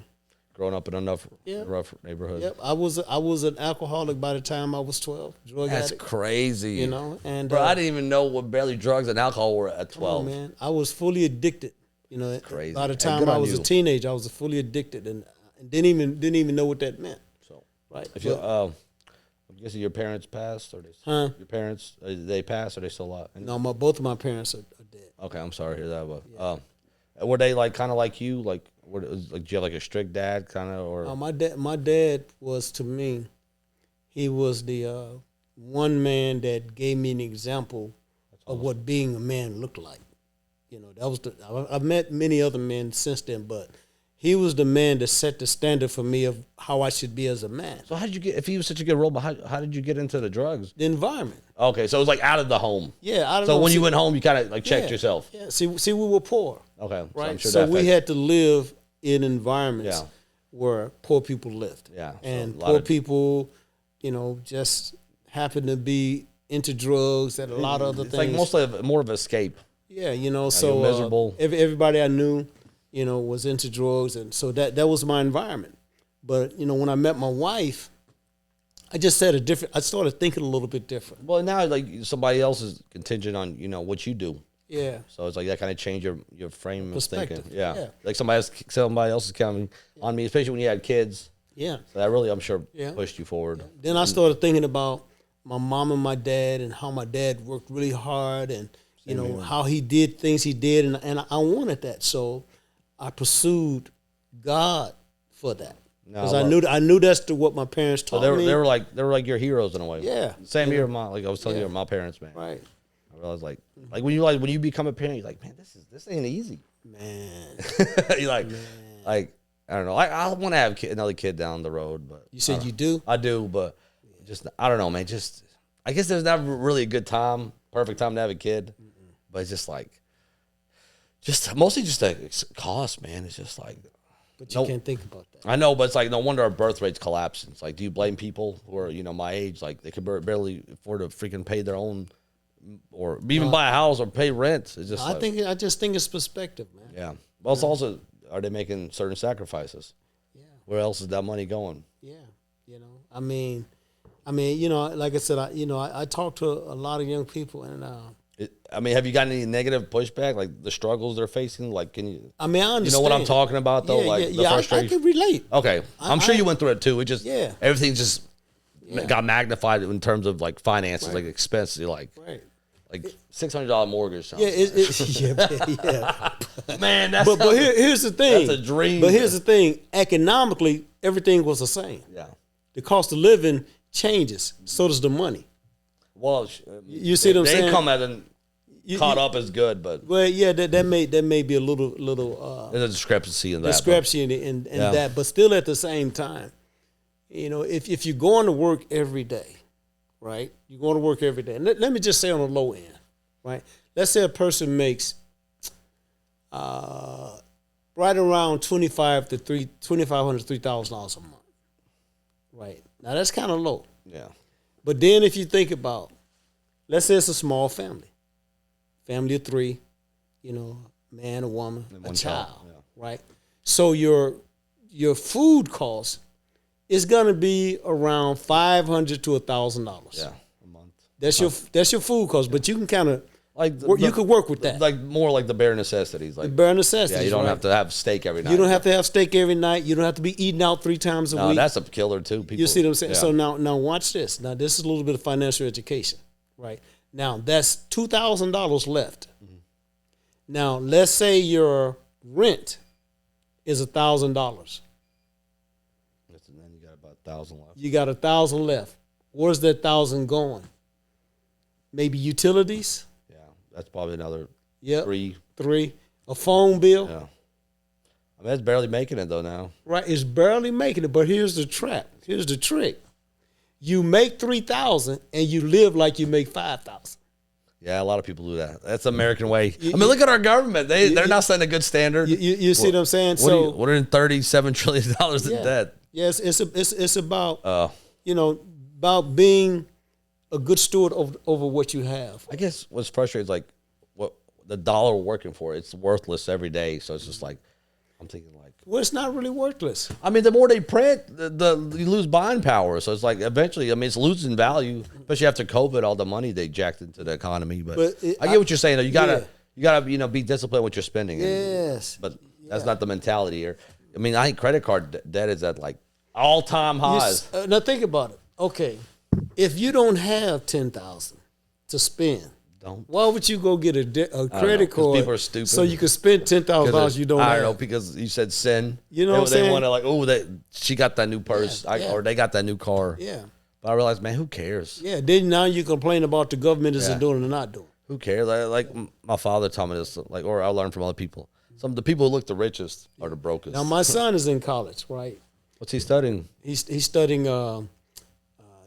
growing up in enough rough neighborhoods. Yep. I was an alcoholic by the time I was 12. Drug That's addict. crazy. And bro, I didn't even know what barely drugs and alcohol were at 12. Oh, man, I was fully addicted. Crazy. By the time I was a teenager, I was fully addicted and didn't even know what that meant. So, right. I'm guessing your parents passed, or your parents they passed, or they still alive? No, both of my parents are dead. Okay, I'm sorry to hear that. But were they kind of like you? Did you have a strict dad kind of, or? My dad was, to me, he was the one man that gave me an example of what being a man looked like. That was I've met many other men since then, but he was the man that set the standard for me of how I should be as a man. So how did you get? If he was such a good role model, how did you get into the drugs? The environment. Okay, so it was like out of the home. Yeah, I don't So know. when See, you went home, you kind of like checked yeah, yourself. Yeah. See, we were poor, Okay, right? I'm sure So that we affects- had to live in environments Yeah. where poor people lived. Yeah, so And a lot poor of- people, just happened to be into drugs and a lot of other It's things. like mostly more of escape. Yeah, so you're miserable. Everybody I knew, was into drugs, and so that was my environment. But when I met my wife, I just said I started thinking a little bit different. Well, now like somebody else is contingent on what you do. Yeah, So it's like that kind of changed your frame of thinking. Perspective, Yeah. yeah. Like somebody else is counting on me, especially when you had kids. yeah. So that really, I'm sure, Yeah. pushed you forward. Then I started thinking about my mom and my dad and how my dad worked really hard and how he did things he did, and I wanted that, so I pursued God for that No, because I I knew that's what my parents So taught they were, me. they were like your heroes in a way. Yeah. Same here, like I was telling Yeah. you, my parents, man. Right, I realized like when you become a parent, you're like, man, this ain't easy. man. You're like I don't know. I want to have another kid down the road, but You said you do? I do, but just I don't know, man. Just I guess there's never really a good time, perfect time to have a kid, but it's just like, mostly just the cost, man. It's just like But you can't think about that. I know, but it's like no wonder our birth rates collapse. It's like, do you blame people who are my age, like they could barely afford to freaking pay their own, or even buy a house or pay rent? It's just I just think it's perspective, man. yeah. Well, it's also, are they making certain sacrifices? Yeah. Where else is that money going? Yeah, I mean, like I said, I talk to a lot of young people, and Have you gotten any negative pushback, like the struggles they're facing? Like, can you? I mean, I understand. You know what I'm talking about, though? Yeah, like the I frustration. can relate. Okay, I'm sure you went through it too. It just everything just got magnified in terms of like finances, like expenses. You're like $600 mortgage. Yeah, yeah. Man, that's but here's the thing. That's a dream. But here's the thing. Economically, everything was the same. Yeah. The cost of living changes. So does the money. Well, You see what I'm they saying? come at caught up as good, but Well, yeah, that may be a little there's a discrepancy in that. discrepancy in that, but still at the same time, if you're going to work every day, right? You're going to work every day. And let me just say on the low end, right? Let's say a person makes right around $2,500 to $3,000 a month, right? Now that's kind of low. Yeah. But then if you think about, let's say it's a small family of three, man, a woman, a child, right? So your food cost is gonna be around $500 to $1,000. Yeah, a month. That's your food cost, but you can kind of Like you could work with that. Like more like the bare necessities. Like The bare necessities. yeah, you don't right? have to have steak every night. You don't have to have steak every night. You don't have to be eating out 3 times a No, week. that's a killer too. People, You see what I'm saying? yeah. So now watch this. Now this is a little bit of financial education, right? Now that's $2,000 left. Mm-hmm. Now let's say your rent is $1,000. And then you got about 1,000 left. You got 1,000 left. Where's that 1,000 going? Maybe utilities. Yeah, that's probably another Yep. 3. 3. A phone bill. Yeah. I mean, that's barely making it though now. Right, it's barely making it. But here's the trap. Here's the trick. You make 3,000 and you live like you make 5,000. Yeah, a lot of people do that. That's the American way. I mean, look at our government. They're not setting a good standard. You see what I'm saying? What are in $37 trillion in debt? Yes, it's about about being a good steward over what you have. I guess what's frustrating is like what the dollar we're working for. It's worthless every day. So it's just like I'm thinking like. Well, it's not really worthless. I mean, the more they print, you lose buying power. So it's like eventually, I mean, it's losing value, especially after COVID, all the money they jacked into the economy. But I get what you're saying though. You gotta be disciplined with your spending. Yes, But that's not the mentality here. I mean, I think credit card debt is at like all-time highs. Now think about it. Okay, if you don't have 10,000 to spend, why would you go get a credit card? People are stupid. So you can spend $10,000 you don't have. I don't know, because you said sin. You know what I'm They saying? want to like, oh, she got that new purse, or they got that new car. Yeah. But I realized, man, who cares? Yeah. Then now you complain about the government isn't doing or not doing. Who cares? Like my father taught me this, or I learned from other people. Some of the people who look the richest are the brokest. Now my son is in college, right? What's he studying? He's studying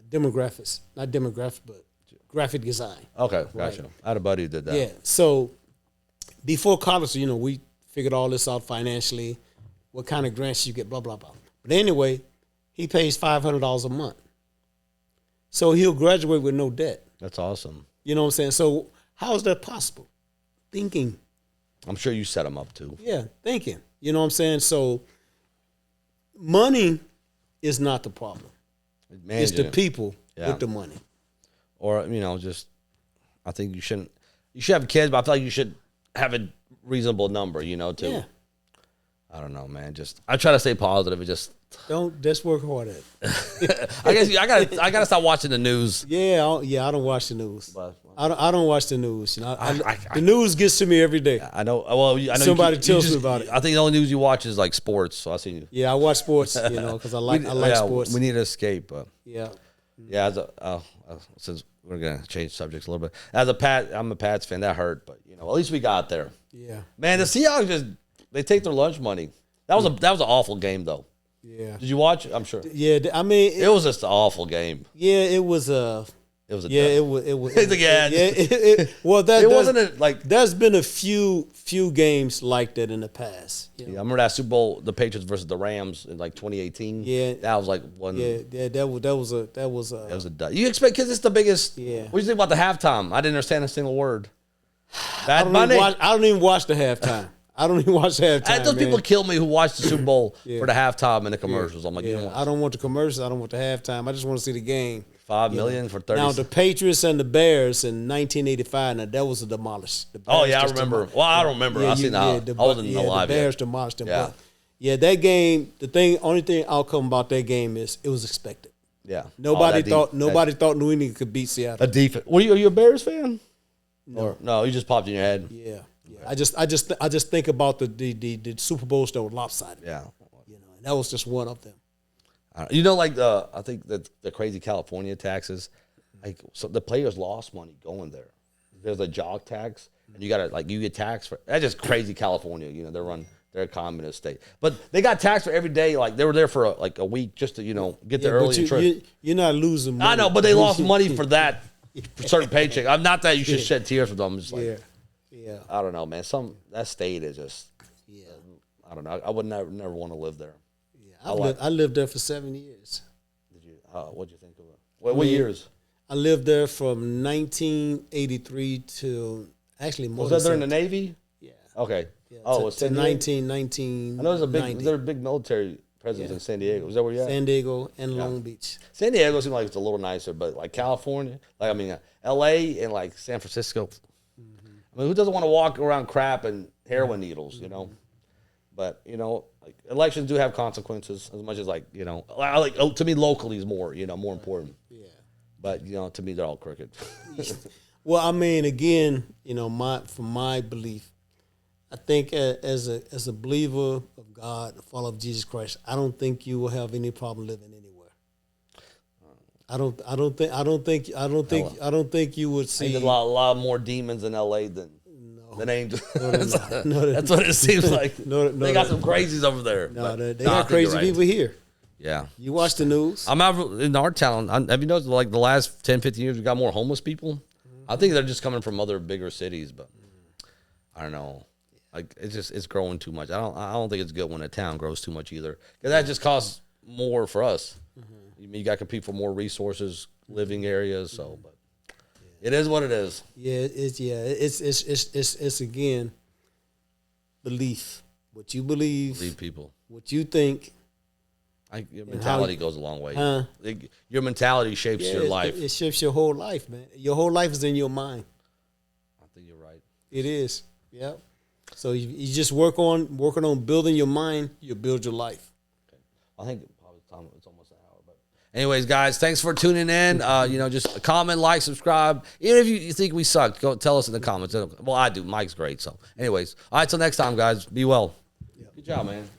demographics, not demographics, but graphic design. Okay, gotcha. I had a buddy who did that. Yeah. So before college, we figured all this out financially, what kind of grants you get, blah blah blah. But anyway, he pays $500 a month, so he'll graduate with no debt. That's awesome. You know what I'm saying? So how is that possible? Thinking. I'm sure you set him up too. Yeah, thinking. You know what I'm saying? So money is not the problem. It's the people with the money. Or, just I think you should have kids, but I feel like you should have a reasonable number, too. Yeah. I don't know, man. I try to stay positive and just just work hard at it. I guess I gotta stop watching the news. Yeah, I don't watch the news. But, I don't watch the news. The news gets to me every day. I know. Well, I know somebody tells me about it. I think the only news you watch is like sports. So I see you. Yeah, I watch sports. Because I like sports. We need to escape. But yeah. As since we're gonna change subjects a little bit. I'm a Pats fan. That hurt, but at least we got there. Yeah. Man, the Seahawks they take their lunch money. That was an awful game though. Yeah. Did you watch it? I'm sure. Yeah, I mean it was just an awful game. Yeah, it was a. It was a it was. Well, there's been a few games like that in the past. Yeah, I remember that Super Bowl, the Patriots versus the Rams in like 2018. Yeah, that was like one. Yeah, that was a. It was a dud. You expect because it's the biggest. Yeah. What do you think about the halftime? I didn't understand a single word. I don't even watch the halftime. I don't even watch the halftime. Those people kill me who watch the Super Bowl for the halftime and the commercials. I'm like, I don't want the commercials. I don't want the halftime. I just want to see the game. $5 million for 30. Now the Patriots and the Bears in 1985. Now that was demolished. Oh yeah, I remember. Well, I don't remember. I seen that. I wasn't alive the Bears yet. Demolished them. Yeah. But that game. Only outcome about that game is it was expected. Yeah. Nobody thought New England could beat Seattle. A defense. Are you a Bears fan? No, you just popped in your head. Yeah. I just think about the Super Bowls that were lopsided. Yeah. And that was just one of them. I think that the crazy California taxes, so the players lost money going there. There's a jog tax, and you get taxed for that's just crazy California. They're a communist state, but they got taxed for every day. Like they were there for a week just to get the early trip. You're not losing money. I know, but they lost money for that for certain paycheck. I'm not that you should shed tears for them. I'm just like, yeah. I don't know, man. That state is just I don't know. I would never want to live there. I lived there for 7 years. Did you? What'd you think of it? What years? I lived there from 1983 to actually more. Was that during the Navy? Yeah. Okay. Yeah, it was to 19. I know there's a big military presence in San Diego. Is that where you're at? San Diego and Long Beach. San Diego seems like it's a little nicer, but like California, L.A. and like San Francisco. I mean, who doesn't want to walk around crap and heroin needles, But, elections do have consequences as much as to me, locally is more, more important. Yeah. But, to me, they're all crooked. Well, I mean, again, from my belief, I think as a believer of God, a follower of Jesus Christ, I don't think you will have any problem living anywhere. I don't think you would see a lot more demons in LA than angels. That's what it seems like. They got some crazies over there. No, they got crazy people here. Yeah. You watch the news? I'm out in our town. Have you noticed like the last 10, 15 years we got more homeless people? Mm-hmm. I think they're just coming from other bigger cities, but I don't know. Like it's growing too much. I don't think it's good when a town grows too much either. Because that just costs more for us. Mm-hmm. You got to compete for more resources, living areas. So, but it is what it is. Yeah, it's again belief. What you believe people. What you think. Your mentality goes a long way. Your mentality shapes your life. It shapes your whole life, man. Your whole life is in your mind. I think you're right. It is. Yeah. So you just working on building your mind. You build your life. Okay. I think probably it's almost an hour. But anyways, guys, thanks for tuning in. Just comment, like, subscribe. Even if you think we suck, go tell us in the comments. Well, I do. Mike's great. So, anyways, all right. Till next time, guys. Be well. Yeah. Good job, man.